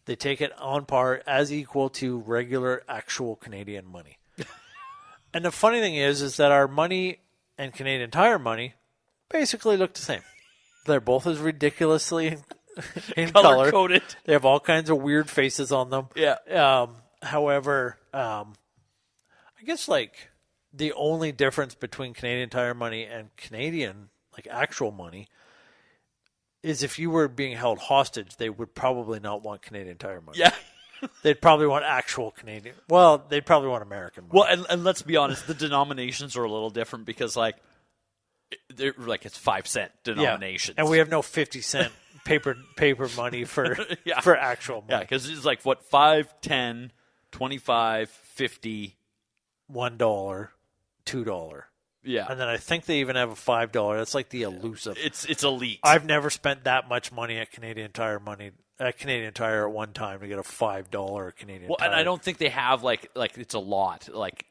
[SPEAKER 1] They take it on par as equal to regular actual Canadian money. And the funny thing is that our money and Canadian Tire money basically look the same. They're both as ridiculously in color.
[SPEAKER 2] Color-coded.
[SPEAKER 1] They have all kinds of weird faces on them.
[SPEAKER 2] Yeah.
[SPEAKER 1] However, I guess like the only difference between Canadian Tire money and Canadian, like actual money, is if you were being held hostage, they would probably not want Canadian Tire money.
[SPEAKER 2] Yeah.
[SPEAKER 1] They'd probably want actual Canadian. Well, they'd probably want American money.
[SPEAKER 2] Well, and let's be honest, the denominations are a little different because they're like it's 5 cent denominations.
[SPEAKER 1] And we have no 50 cent paper money for
[SPEAKER 2] Yeah.
[SPEAKER 1] for actual
[SPEAKER 2] Yeah,
[SPEAKER 1] money.
[SPEAKER 2] because it's like what 5, 10, 25, 50.
[SPEAKER 1] $1, $2.
[SPEAKER 2] Yeah.
[SPEAKER 1] And then I think they even have a $5. That's like the elusive.
[SPEAKER 2] It's elite.
[SPEAKER 1] I've never spent that much money at Canadian Tire at one time to get a $5 Canadian
[SPEAKER 2] Well,
[SPEAKER 1] Tire.
[SPEAKER 2] and I don't think they have like it's a lot. Like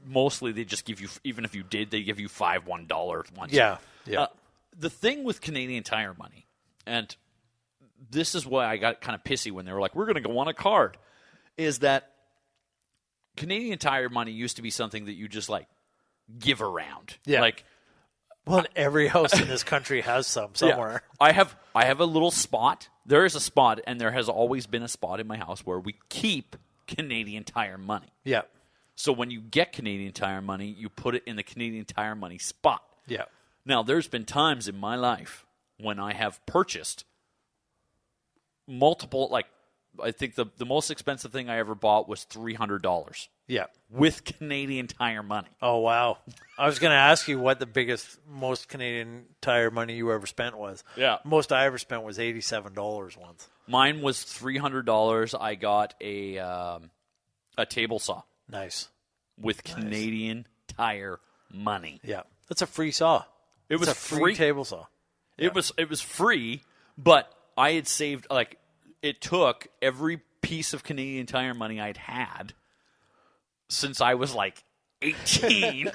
[SPEAKER 2] mostly they just give you, even if you did, they give you $5 $1 once.
[SPEAKER 1] Yeah. Yeah.
[SPEAKER 2] The thing with Canadian Tire money, and this is why I got kind of pissy when they were like, "We're going to go on a card," is that Canadian Tire money used to be something that you just like give around.
[SPEAKER 1] Yeah.
[SPEAKER 2] Like,
[SPEAKER 1] Well, every house in this country has some somewhere.
[SPEAKER 2] yeah, I have a little spot. There is a spot, and there has always been a spot in my house where we keep Canadian Tire money.
[SPEAKER 1] Yeah.
[SPEAKER 2] So when you get Canadian Tire money, you put it in the Canadian Tire money spot.
[SPEAKER 1] Yeah.
[SPEAKER 2] Now, there's been times in my life when I have purchased multiple, like I think the most expensive thing I ever bought was $300
[SPEAKER 1] Yeah.
[SPEAKER 2] with Canadian Tire money.
[SPEAKER 1] Oh, wow. I was going to ask you what the most Canadian Tire money you ever spent was.
[SPEAKER 2] Yeah.
[SPEAKER 1] Most I ever spent was $87 once.
[SPEAKER 2] Mine was $300. I got a table saw
[SPEAKER 1] Nice.
[SPEAKER 2] with Canadian Tire money.
[SPEAKER 1] Yeah. That's a free saw.
[SPEAKER 2] It was
[SPEAKER 1] a free table saw.
[SPEAKER 2] It was free, but I had saved, like, it took every piece of Canadian Tire money I'd had since I was like 18.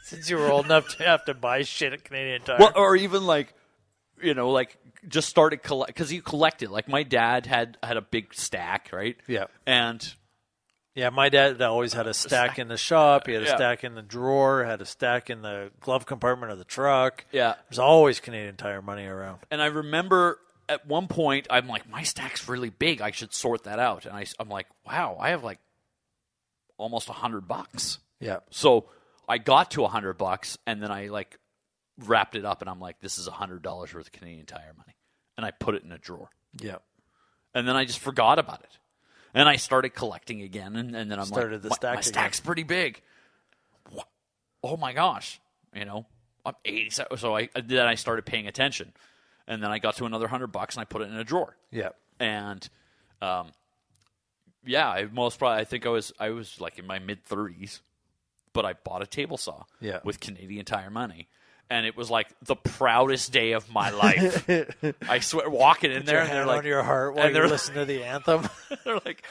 [SPEAKER 1] Since you were old enough to have to buy shit at Canadian Tire.
[SPEAKER 2] Well, or even like, like just started because you collect it. Like my dad had a big stack, right?
[SPEAKER 1] Yeah.
[SPEAKER 2] And
[SPEAKER 1] yeah, my dad always had a stack in the shop. He had a
[SPEAKER 2] Yeah.
[SPEAKER 1] stack in the drawer, had a stack in the glove compartment of the truck.
[SPEAKER 2] yeah,
[SPEAKER 1] There's always Canadian Tire money around.
[SPEAKER 2] and I remember at one point I'm like, my stack's really big. I should sort that out. And I'm like, wow, I have like almost $100.
[SPEAKER 1] Yeah.
[SPEAKER 2] So I got to $100, and then I like wrapped it up, and I'm like, this is $100 worth of Canadian Tire money, and I put it in a drawer,
[SPEAKER 1] Yeah.
[SPEAKER 2] and then I just forgot about it, and I started collecting again, and then I'm
[SPEAKER 1] Started the
[SPEAKER 2] like,
[SPEAKER 1] stack
[SPEAKER 2] my stack's pretty big. What? Oh my gosh, I'm 87. So then I started paying attention, and then I got to another $100, and I put it in a drawer,
[SPEAKER 1] Yeah.
[SPEAKER 2] and I think I was like in my mid-30s, but I bought a table saw with Canadian Tire money, and it was like the proudest day of my life. I swear, walking in there,
[SPEAKER 1] Your
[SPEAKER 2] and they're
[SPEAKER 1] hand
[SPEAKER 2] like,
[SPEAKER 1] on your heart while
[SPEAKER 2] and
[SPEAKER 1] you
[SPEAKER 2] they're-
[SPEAKER 1] listen to the anthem.
[SPEAKER 2] they're like,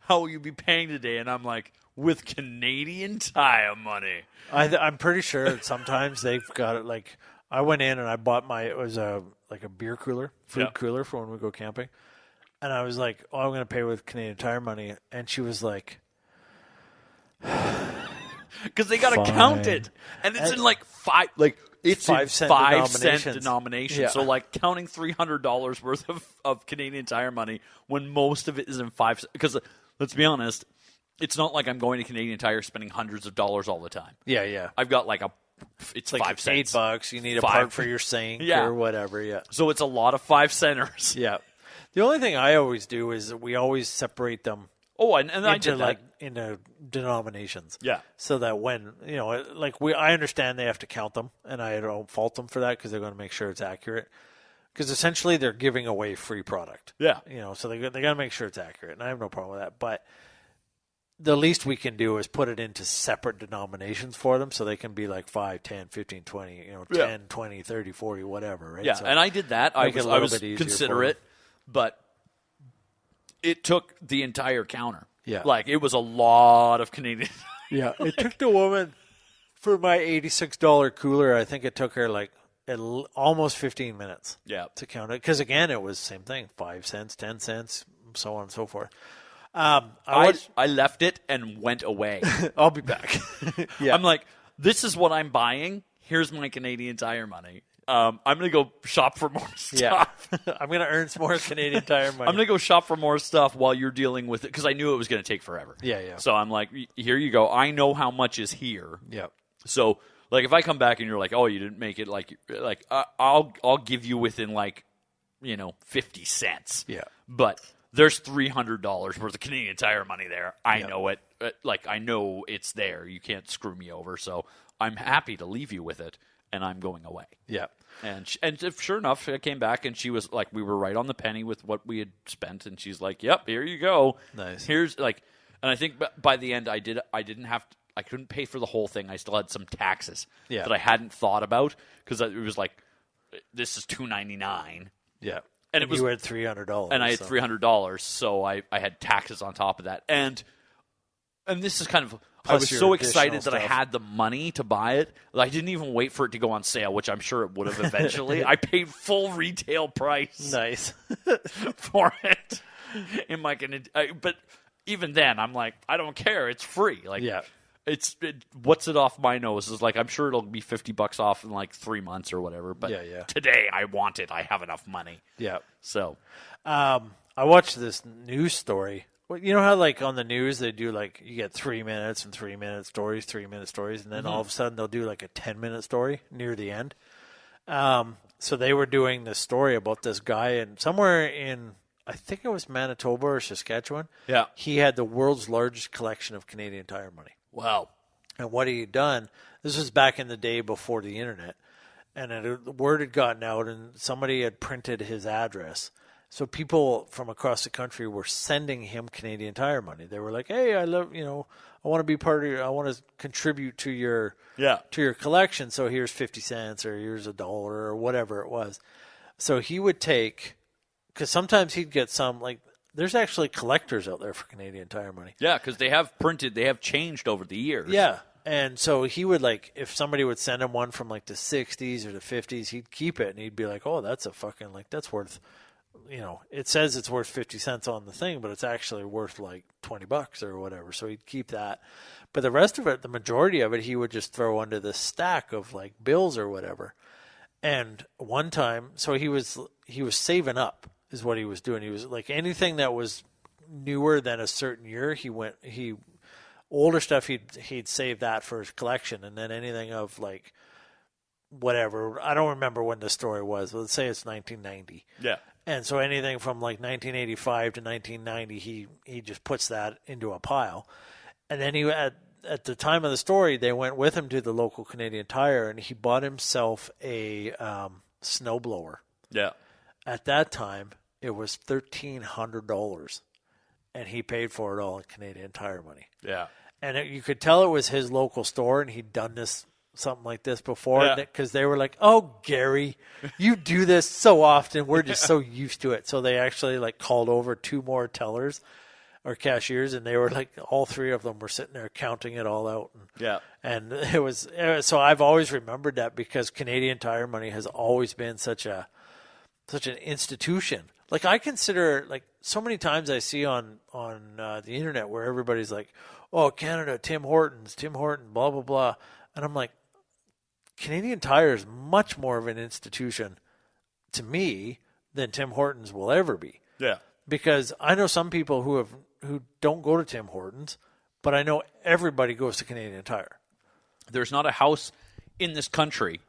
[SPEAKER 2] "How will you be paying today?" And I'm like, "With Canadian Tire money."
[SPEAKER 1] I'm pretty sure that sometimes they've got it. Like I went in and I bought it was a beer cooler, food cooler for when we go camping, and I was like, "Oh, I'm going to pay with Canadian Tire money," and she was like,
[SPEAKER 2] Because they got to
[SPEAKER 1] Fine.
[SPEAKER 2] count it, and it's in like five, like it's
[SPEAKER 1] 5
[SPEAKER 2] in
[SPEAKER 1] cent
[SPEAKER 2] 5 cent
[SPEAKER 1] denominations.
[SPEAKER 2] denominations.
[SPEAKER 1] Yeah.
[SPEAKER 2] So like counting $300 worth of Canadian Tire money when most of it is in 5 cents. Because let's be honest, it's not like I'm going to Canadian Tire spending hundreds of dollars all the time.
[SPEAKER 1] "Yeah, yeah."
[SPEAKER 2] I've got like it's
[SPEAKER 1] Like
[SPEAKER 2] 5 cents.
[SPEAKER 1] $8. You need a
[SPEAKER 2] Five.
[SPEAKER 1] part for your sink
[SPEAKER 2] Yeah.
[SPEAKER 1] or whatever. Yeah.
[SPEAKER 2] So it's a lot of 5 centers.
[SPEAKER 1] Yeah. The only thing I always do is we always separate them
[SPEAKER 2] Oh, and I
[SPEAKER 1] into
[SPEAKER 2] did that.
[SPEAKER 1] into denominations.
[SPEAKER 2] Yeah.
[SPEAKER 1] So that when I understand they have to count them, and I don't fault them for that because they're going to make sure it's accurate. Because essentially they're giving away free product.
[SPEAKER 2] Yeah.
[SPEAKER 1] So they got to make sure it's accurate, and I have no problem with that. But the least we can do is put it into separate denominations for them, so they can be like 5, 10, 15, 20, 10, 20, 30, 40, whatever, right?
[SPEAKER 2] Yeah,
[SPEAKER 1] So
[SPEAKER 2] and I did that. I
[SPEAKER 1] make it a
[SPEAKER 2] was
[SPEAKER 1] little bit easier for
[SPEAKER 2] considerate, but it took the entire counter.
[SPEAKER 1] Yeah.
[SPEAKER 2] Like, it was a lot of Canadian.
[SPEAKER 1] Yeah, it took the woman for my $86 cooler. I think it took her like almost 15 minutes.
[SPEAKER 2] Yeah.
[SPEAKER 1] To count it, because again, it was the same thing: 5 cents, 10 cents, so on and so forth.
[SPEAKER 2] I left it and went away.
[SPEAKER 1] I'll be back. Yeah,
[SPEAKER 2] I'm like, this is what I'm buying. Here's my Canadian Tire money. I'm going to go shop for more stuff.
[SPEAKER 1] yeah. I'm gonna earn some more Canadian Tire money.
[SPEAKER 2] I'm going to go shop for more stuff while you're dealing with it because I knew it was going to take forever.
[SPEAKER 1] Yeah, yeah.
[SPEAKER 2] So I'm like, here you go. I know how much is here.
[SPEAKER 1] Yeah,
[SPEAKER 2] So, like, if I come back and you're like, "Oh, you didn't make it," like I'll give you within 50 cents.
[SPEAKER 1] Yeah.
[SPEAKER 2] But there's $300 worth of Canadian Tire money there. I know it. I know it's there. You can't screw me over. So I'm happy to leave you with it, and I'm going away.
[SPEAKER 1] yeah.
[SPEAKER 2] And sure enough, I came back and she was like, we were right on the penny with what we had spent, and she's like, "Yep, here you go.
[SPEAKER 1] Nice.
[SPEAKER 2] Here's and I think by the end, I didn't have to. I couldn't pay for the whole thing. I still had some taxes
[SPEAKER 1] Yeah.
[SPEAKER 2] that I hadn't thought about because it was like, this is $299,
[SPEAKER 1] Yeah.
[SPEAKER 2] And it was-
[SPEAKER 1] you had $300,
[SPEAKER 2] and I had $300, so I had taxes on top of that. And this is kind of. I
[SPEAKER 1] Plus
[SPEAKER 2] was
[SPEAKER 1] your
[SPEAKER 2] so
[SPEAKER 1] additional
[SPEAKER 2] excited that I
[SPEAKER 1] stuff.
[SPEAKER 2] had the money to buy it. I didn't even wait for it to go on sale, which I'm sure it would have eventually. I paid full retail price
[SPEAKER 1] Nice.
[SPEAKER 2] for it in my but even then I'm like, I don't care, it's free. Like,
[SPEAKER 1] Yeah.
[SPEAKER 2] What's it off my nose is like, I'm sure it'll be $50 off in like 3 months or whatever, but
[SPEAKER 1] Yeah.
[SPEAKER 2] today I want it. I have enough money.
[SPEAKER 1] Yeah.
[SPEAKER 2] So
[SPEAKER 1] I watched this news story. Well, you know how like on the news they do like you get 3 minutes and 3 minute stories, 3 minute stories, and then all of a sudden they'll do like a 10-minute story near the end. So they were doing this story about this guy and somewhere in I think it was Manitoba or Saskatchewan.
[SPEAKER 2] Yeah.
[SPEAKER 1] He had the world's largest collection of Canadian Tire money.
[SPEAKER 2] Wow.
[SPEAKER 1] And what he had done, this was back in the day before the internet, and the word had gotten out, and somebody had printed his address. So people from across the country were sending him Canadian Tire money. They were like, "Hey, I love, I want to be part of your, I want to contribute to your collection. So here's 50 cents or here's $1 or whatever it was." So he would take, because sometimes he'd get some, like, there's actually collectors out there for Canadian Tire money.
[SPEAKER 2] Yeah, because they have changed over the years.
[SPEAKER 1] Yeah. And so he would, like, if somebody would send him one from like the 60s or the 50s, he'd keep it and he'd be like, "Oh, that's a fucking, like, that's worth, it says it's worth 50 cents on the thing, but it's actually worth like $20 or whatever." So he'd keep that. But the rest of it, the majority of it, he would just throw under the stack of like bills or whatever. And one time, so he was saving up is what he was doing. He was like, anything that was newer than a certain year, older stuff, he'd save that for his collection. And then anything of like whatever, I don't remember when the story was, but let's say it's 1990.
[SPEAKER 2] Yeah.
[SPEAKER 1] And so anything from like 1985 to 1990, he just puts that into a pile. And then at the time of the story, they went with him to the local Canadian Tire, and he bought himself a snowblower.
[SPEAKER 2] Yeah.
[SPEAKER 1] At that time, it was $1,300, and he paid for it all in Canadian Tire money.
[SPEAKER 2] Yeah.
[SPEAKER 1] And you could tell it was his local store, and he'd done something like this before, because they were like, "Oh, Gary, you do this so often. We're just so used to it." So they actually like called over 2 more tellers or cashiers, and they were like, all 3 of them were sitting there counting it all out. And it was so I've always remembered that, because Canadian Tire money has always been such an institution. Like, I consider, like, so many times I see on the internet where everybody's like, "Oh, Canada, Tim Hortons, blah, blah, blah." And I'm like, Canadian Tire is much more of an institution to me than Tim Hortons will ever be.
[SPEAKER 2] Yeah.
[SPEAKER 1] Because I know some people who don't go to Tim Hortons, but I know everybody goes to Canadian Tire.
[SPEAKER 2] There's not a house in this country,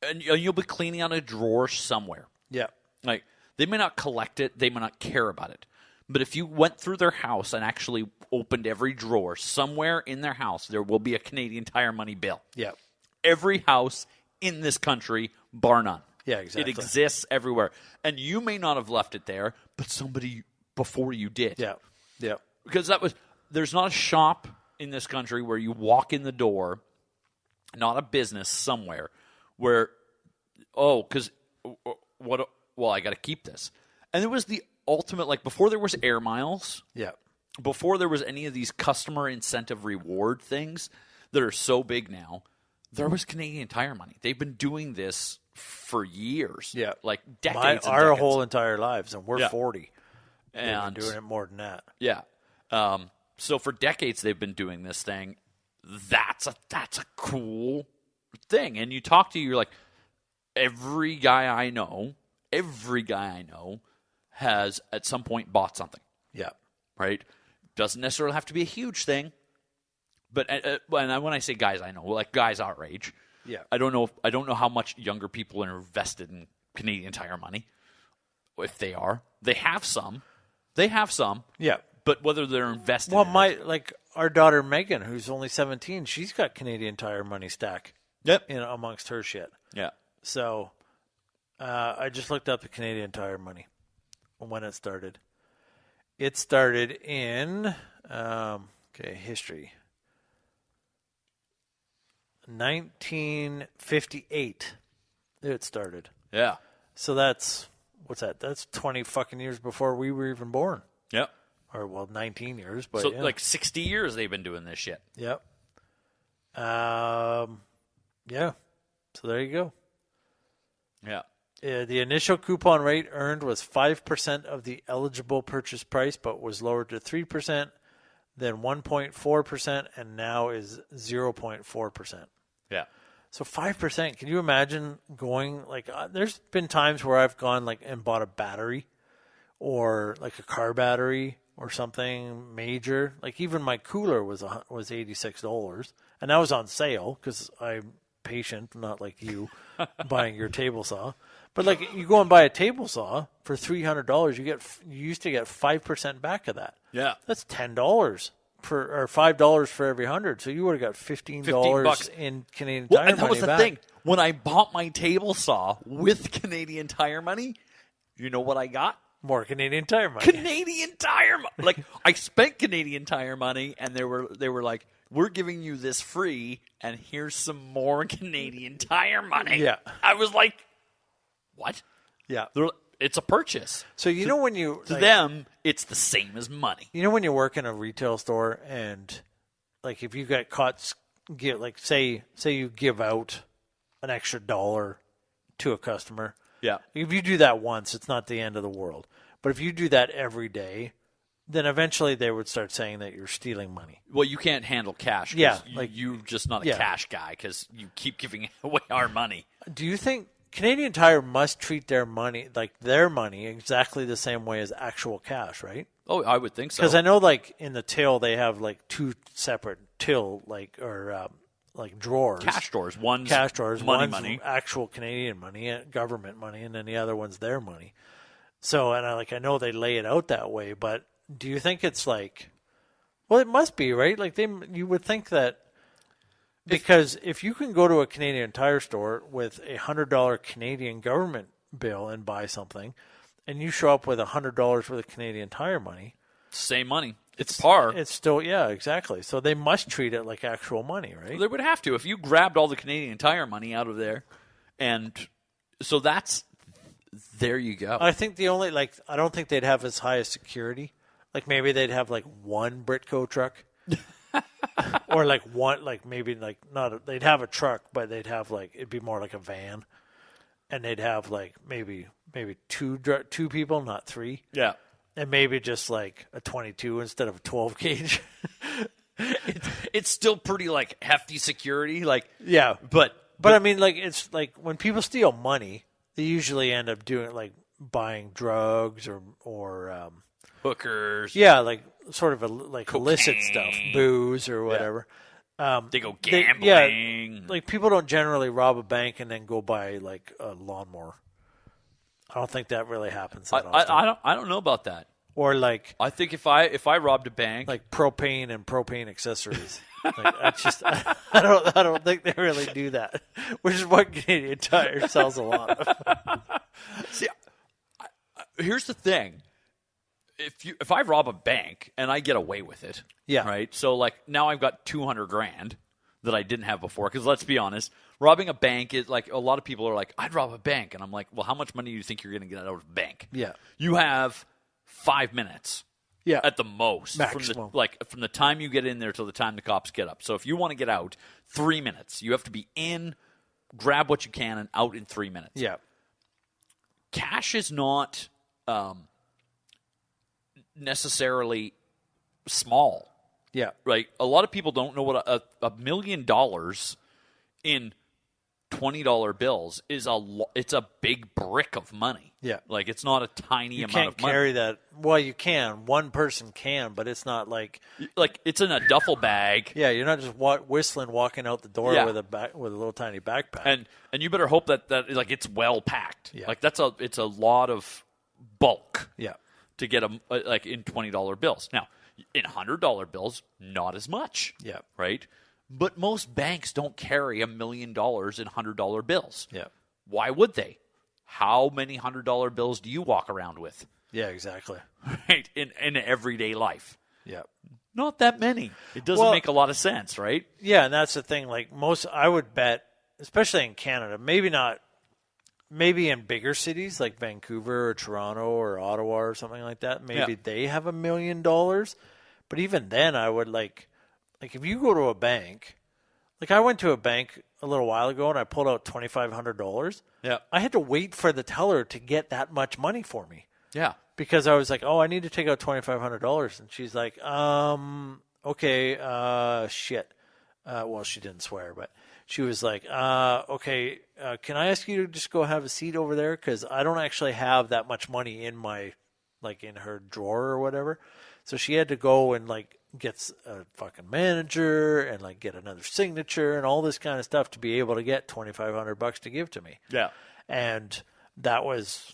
[SPEAKER 2] and you'll be cleaning out a drawer somewhere.
[SPEAKER 1] Yeah.
[SPEAKER 2] Like, they may not collect it, they may not care about it. But if you went through their house and actually opened every drawer, somewhere in their house, there will be a Canadian Tire money bill.
[SPEAKER 1] Yeah.
[SPEAKER 2] Every house in this country, bar none.
[SPEAKER 1] Yeah, exactly.
[SPEAKER 2] It exists everywhere. And you may not have left it there, but somebody before you did.
[SPEAKER 1] Yeah. Yeah.
[SPEAKER 2] Because there's not a shop in this country where you walk in the door, not a business somewhere, where, I got to keep this. And it was the ultimate, like, before there was air miles,
[SPEAKER 1] Yeah.
[SPEAKER 2] before there was any of these customer incentive reward things that are so big now, there was Canadian Tire money. They've been doing this for years.
[SPEAKER 1] Yeah.
[SPEAKER 2] Like decades.
[SPEAKER 1] Our whole entire lives, and we're 40.
[SPEAKER 2] And
[SPEAKER 1] They've been doing it more than that.
[SPEAKER 2] Yeah. So for decades they've been doing this thing. That's a cool thing. And you talk to, you're like, every guy I know has at some point bought something.
[SPEAKER 1] Yeah.
[SPEAKER 2] Right? Doesn't necessarily have to be a huge thing. But when I say guys I know, like guys our age,
[SPEAKER 1] Yeah.
[SPEAKER 2] I don't know how much younger people are invested in Canadian Tire money. If they are, they have some.
[SPEAKER 1] Yeah.
[SPEAKER 2] But whether they're invested
[SPEAKER 1] Well,
[SPEAKER 2] in it,
[SPEAKER 1] our daughter Megan, who's only 17, she's got Canadian Tire money stack.
[SPEAKER 2] Yep.
[SPEAKER 1] Amongst her shit.
[SPEAKER 2] Yeah.
[SPEAKER 1] So, I just looked up the Canadian Tire money when it started. It started in history. 1958. It started.
[SPEAKER 2] Yeah.
[SPEAKER 1] So that's what's that? That's 20 fucking years before we were even born.
[SPEAKER 2] Yep.
[SPEAKER 1] Or 19 years, but
[SPEAKER 2] So
[SPEAKER 1] yeah.
[SPEAKER 2] like 60 years they've been doing this shit.
[SPEAKER 1] Yep. Yeah. So there you go.
[SPEAKER 2] Yeah.
[SPEAKER 1] The initial coupon rate earned was 5% of the eligible purchase price, but was lowered to 3%, then 1.4%, and now is 0.4%.
[SPEAKER 2] Yeah.
[SPEAKER 1] So 5%. Can you imagine going there's been times where I've gone and bought a battery, or like a car battery or something major. Like even my cooler was $86, and that was on sale because I patient, not like you buying your table saw. But like you go and buy a table saw for $300, you used to get 5% back of that.
[SPEAKER 2] Yeah.
[SPEAKER 1] That's $10 or $5 for every 100. So you would have got $15 in Canadian Tire money
[SPEAKER 2] and that was the
[SPEAKER 1] back.
[SPEAKER 2] thing. When I bought my table saw with Canadian Tire money, you know what I got?
[SPEAKER 1] More Canadian Tire money.
[SPEAKER 2] Canadian Tire money. Like, I spent Canadian Tire money, and they were like, we're giving you this free, and here's some more Canadian Tire money.
[SPEAKER 1] Yeah.
[SPEAKER 2] I was like, what?
[SPEAKER 1] Yeah.
[SPEAKER 2] It's a purchase.
[SPEAKER 1] So you know when you
[SPEAKER 2] To them, it's the same as money.
[SPEAKER 1] You know when you work in a retail store and like if you get caught like say you give out an extra $1 to a customer.
[SPEAKER 2] Yeah.
[SPEAKER 1] If you do that once, it's not the end of the world. But if you do that every day, then eventually they would start saying that you're stealing money.
[SPEAKER 2] Well, you can't handle cash.
[SPEAKER 1] Yeah,
[SPEAKER 2] you're just not a
[SPEAKER 1] Yeah.
[SPEAKER 2] cash guy because you keep giving away our money.
[SPEAKER 1] Do you think Canadian Tire must treat their money exactly the same way as actual cash, right?
[SPEAKER 2] Oh, I would think so.
[SPEAKER 1] Because I know, like in the till, they have like two separate till, like drawers,
[SPEAKER 2] cash drawers. One's
[SPEAKER 1] cash drawers.
[SPEAKER 2] money,
[SPEAKER 1] One's actual Canadian money, government money, and then the other one's their money. So, and I know they lay it out that way, but do you think it's like? Well, it must be, right? Like you would think that. Because if you can go to a Canadian Tire store with $100 Canadian government bill and buy something, and you show up with $100 worth of Canadian Tire money,
[SPEAKER 2] Same money. It's par.
[SPEAKER 1] It's still, yeah, exactly. So they must treat it like actual money, right?
[SPEAKER 2] They would have to. If you grabbed all the Canadian Tire money out of there, and so there you go.
[SPEAKER 1] I think I don't think they'd have as high a security. Like maybe they'd have like one Britco truck. Or like one, like maybe like they'd have a truck, but they'd have like, it'd be more like a van. And they'd have like maybe two people, not three.
[SPEAKER 2] Yeah.
[SPEAKER 1] And maybe just like a 22 instead of a 12 gauge.
[SPEAKER 2] It's still pretty like hefty security. Like,
[SPEAKER 1] Yeah.
[SPEAKER 2] but
[SPEAKER 1] I mean, like, it's like when people steal money, they usually end up doing like buying drugs or
[SPEAKER 2] hookers.
[SPEAKER 1] yeah, like sort of like illicit stuff,
[SPEAKER 2] Cocaine.
[SPEAKER 1] booze or whatever.
[SPEAKER 2] They go gambling.
[SPEAKER 1] Yeah, like people don't generally rob a bank and then go buy like a lawnmower. I don't think that really happens that often.
[SPEAKER 2] I don't know about that.
[SPEAKER 1] Or like
[SPEAKER 2] I think if I robbed a bank,
[SPEAKER 1] propane and propane accessories. Like, I don't think they really do that, which is what Canadian Tire sells a lot of.
[SPEAKER 2] see, here's the thing: if I rob a bank and I get away with it,
[SPEAKER 1] Yeah.
[SPEAKER 2] right. So like now I've got $200,000 that I didn't have before. Because let's be honest, robbing a bank is like a lot of people are like, I'd rob a bank, and I'm like, well, how much money do you think you're going to get out of a bank?
[SPEAKER 1] Yeah.
[SPEAKER 2] You have 5 minutes.
[SPEAKER 1] Yeah.
[SPEAKER 2] At the most,
[SPEAKER 1] Maximum.
[SPEAKER 2] from the time you get in there till the time the cops get up. So if you want to get out, 3 minutes. You have to be in, grab what you can, and out in 3 minutes.
[SPEAKER 1] Yeah.
[SPEAKER 2] Cash is not necessarily small.
[SPEAKER 1] Yeah.
[SPEAKER 2] Right? A lot of people don't know what $1 million in $20 bills is. It's a big brick of money.
[SPEAKER 1] Yeah.
[SPEAKER 2] Like it's not a tiny amount
[SPEAKER 1] Can't
[SPEAKER 2] of money.
[SPEAKER 1] carry that. Well, you can. One person can, but it's not like.
[SPEAKER 2] Like it's in a duffel bag.
[SPEAKER 1] Yeah, you're not just whistling walking out the door
[SPEAKER 2] Yeah.
[SPEAKER 1] with a little tiny backpack.
[SPEAKER 2] And you better hope that like it's well packed.
[SPEAKER 1] Yeah.
[SPEAKER 2] Like it's a lot of bulk
[SPEAKER 1] yeah.
[SPEAKER 2] to get them like in $20 bills. Now, in $100 bills, not as much.
[SPEAKER 1] Yeah.
[SPEAKER 2] Right? But most banks don't carry $1 million in $100 bills.
[SPEAKER 1] Yeah.
[SPEAKER 2] Why would they? How many $100 bills do you walk around with?
[SPEAKER 1] Yeah, exactly.
[SPEAKER 2] Right? In everyday life.
[SPEAKER 1] Yeah.
[SPEAKER 2] Not that many. It doesn't make a lot of sense, right?
[SPEAKER 1] Yeah, and that's the thing. Like I would bet, especially in Canada, maybe in bigger cities like Vancouver or Toronto or Ottawa or something like that, maybe they have $1 million. But even then, I would like if you go to a bank, like I went to a bank a little while ago and I pulled out $2,500.
[SPEAKER 2] Yeah.
[SPEAKER 1] I had to wait for the teller to get that much money for me.
[SPEAKER 2] Yeah.
[SPEAKER 1] Because I was like, oh, I need to take out $2,500. And she's like, okay, shit. Well, she didn't swear, but she was like, okay, can I ask you to just go have a seat over there? Because I don't actually have that much money in my, like in her drawer or whatever. So she had to go and like gets a fucking manager and like get another signature and all this kind of stuff to be able to get $2,500 to give to me.
[SPEAKER 2] Yeah.
[SPEAKER 1] And that was,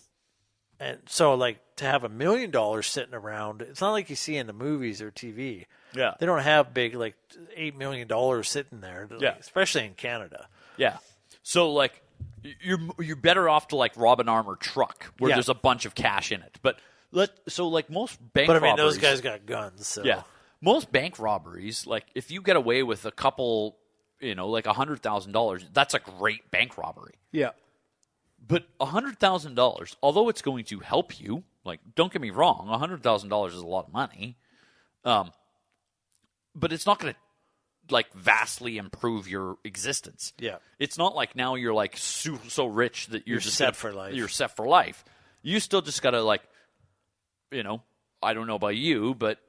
[SPEAKER 1] and so like to have $1 million sitting around, it's not like you see in the movies or TV.
[SPEAKER 2] Yeah.
[SPEAKER 1] They don't have big like $8 million sitting there, like, especially in Canada.
[SPEAKER 2] Yeah. So like you're better off to like rob an armored truck where there's a bunch of cash in it. But most bank
[SPEAKER 1] But I
[SPEAKER 2] robberies,
[SPEAKER 1] mean, those guys got guns. So.
[SPEAKER 2] Yeah. Most bank robberies, like if you get away with a couple, like $100,000, that's a great bank robbery.
[SPEAKER 1] Yeah.
[SPEAKER 2] But $100,000, although it's going to help you, like don't get me wrong, $100,000 is a lot of money. But it's not going to like vastly improve your existence.
[SPEAKER 1] Yeah.
[SPEAKER 2] It's not like now you're like so rich that you're just
[SPEAKER 1] set for life.
[SPEAKER 2] You're set for life. You still just got to like, I don't know about you, but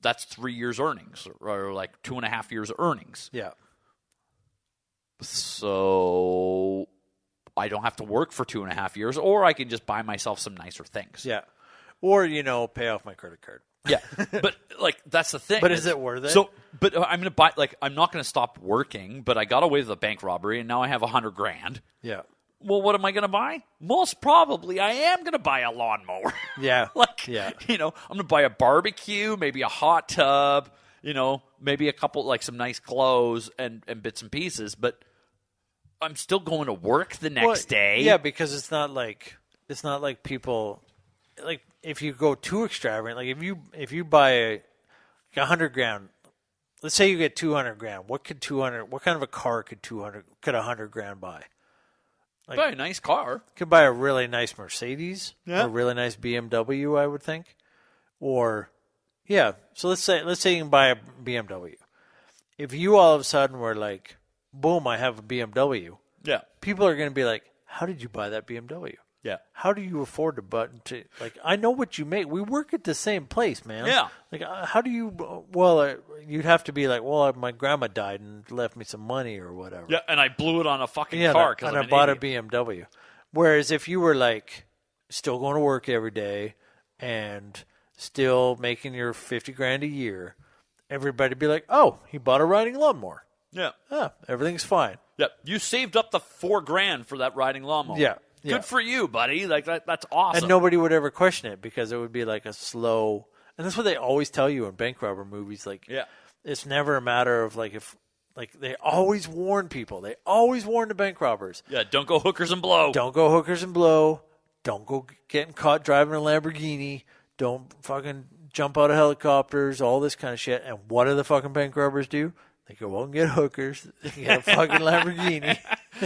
[SPEAKER 2] that's 3 years earnings or like 2.5 years earnings.
[SPEAKER 1] Yeah.
[SPEAKER 2] So I don't have to work for 2.5 years, or I can just buy myself some nicer things.
[SPEAKER 1] Yeah. Or, pay off my credit card.
[SPEAKER 2] Yeah. But like, that's the thing.
[SPEAKER 1] But is it worth it?
[SPEAKER 2] So, but I'm going to buy, like, I'm not going to stop working, but I got away with a bank robbery and now I have $100,000.
[SPEAKER 1] Yeah.
[SPEAKER 2] Well, what am I going to buy? Most probably I am going to buy a lawnmower.
[SPEAKER 1] Yeah.
[SPEAKER 2] I'm going to buy a barbecue, maybe a hot tub, maybe a couple, like some nice clothes and bits and pieces, but I'm still going to work the next day.
[SPEAKER 1] Yeah, because it's not like people, like if you go too extravagant, like if you buy $100,000, let's say you get $200,000, what kind of a car could $100,000 buy? Like,
[SPEAKER 2] buy a nice car.
[SPEAKER 1] Could buy a really nice Mercedes,
[SPEAKER 2] Yeah.
[SPEAKER 1] a really nice BMW, I would think. Or, yeah, so let's say you can buy a BMW. If you all of a sudden were like, boom, I have a BMW,
[SPEAKER 2] Yeah.
[SPEAKER 1] people are going to be like, how did you buy that BMW?
[SPEAKER 2] Yeah.
[SPEAKER 1] How do you afford to like, I know what you make. We work at the same place, man.
[SPEAKER 2] Yeah.
[SPEAKER 1] Like, how do you, you'd have to be like, my grandma died and left me some money or whatever.
[SPEAKER 2] Yeah, and I blew it on a fucking car because
[SPEAKER 1] I bought a BMW. Whereas if you were like still going to work every day and still making your $50,000 a year, everybody'd be like, oh, he bought a riding lawnmower.
[SPEAKER 2] Yeah.
[SPEAKER 1] Everything's fine.
[SPEAKER 2] Yeah. You saved up the $4,000 for that riding lawnmower.
[SPEAKER 1] Yeah.
[SPEAKER 2] Good for you, buddy. Like that's awesome.
[SPEAKER 1] And nobody would ever question it because it would be like a slow. And that's what they always tell you in bank robber movies. Like, it's never a matter of like if like they always warn people. They always warn the bank robbers.
[SPEAKER 2] Yeah. Don't go hookers and blow.
[SPEAKER 1] Don't go hookers and blow. Don't go getting caught driving a Lamborghini. Don't fucking jump out of helicopters. All this kind of shit. And what do the fucking bank robbers do? They go out and get hookers. They get a fucking Lamborghini.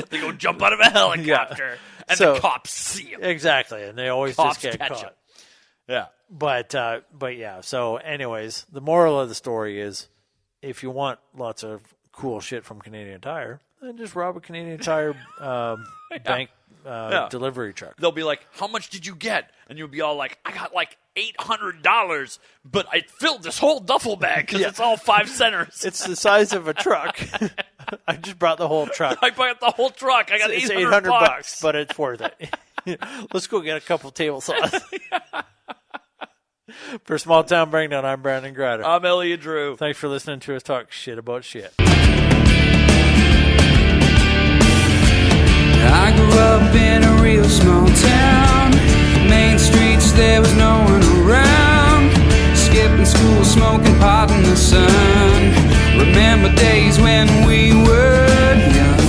[SPEAKER 2] They go jump out of a helicopter, and the cops see them.
[SPEAKER 1] Exactly, and they always
[SPEAKER 2] Cops
[SPEAKER 1] just get
[SPEAKER 2] catch
[SPEAKER 1] caught.
[SPEAKER 2] Yeah.
[SPEAKER 1] But yeah. So, anyways, the moral of the story is, if you want lots of cool shit from Canadian Tire, then just rob a Canadian Tire bank delivery truck.
[SPEAKER 2] They'll be like, "How much did you get?" And you'll be all like, "I got like $800, but I filled this whole duffel bag because it's all 5 centers.
[SPEAKER 1] It's the size of a truck. I just brought the whole truck.
[SPEAKER 2] I bought the whole truck. I got
[SPEAKER 1] It's
[SPEAKER 2] $800,
[SPEAKER 1] but it's worth it. Let's go get a couple table saws." For Small Town Breakdown, I'm Brandon Grider.
[SPEAKER 2] I'm Elliot Drew.
[SPEAKER 1] Thanks for listening to us talk shit about shit.
[SPEAKER 3] I grew up in a real small town. Main streets, there was no one around. Skipping school, smoking pot in the sun. Remember days when we were young.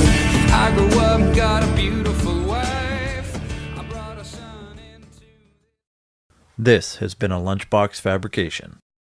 [SPEAKER 3] I grew up, got a beautiful wife. I brought a son into...
[SPEAKER 1] This has been a Lunchbox fabrication.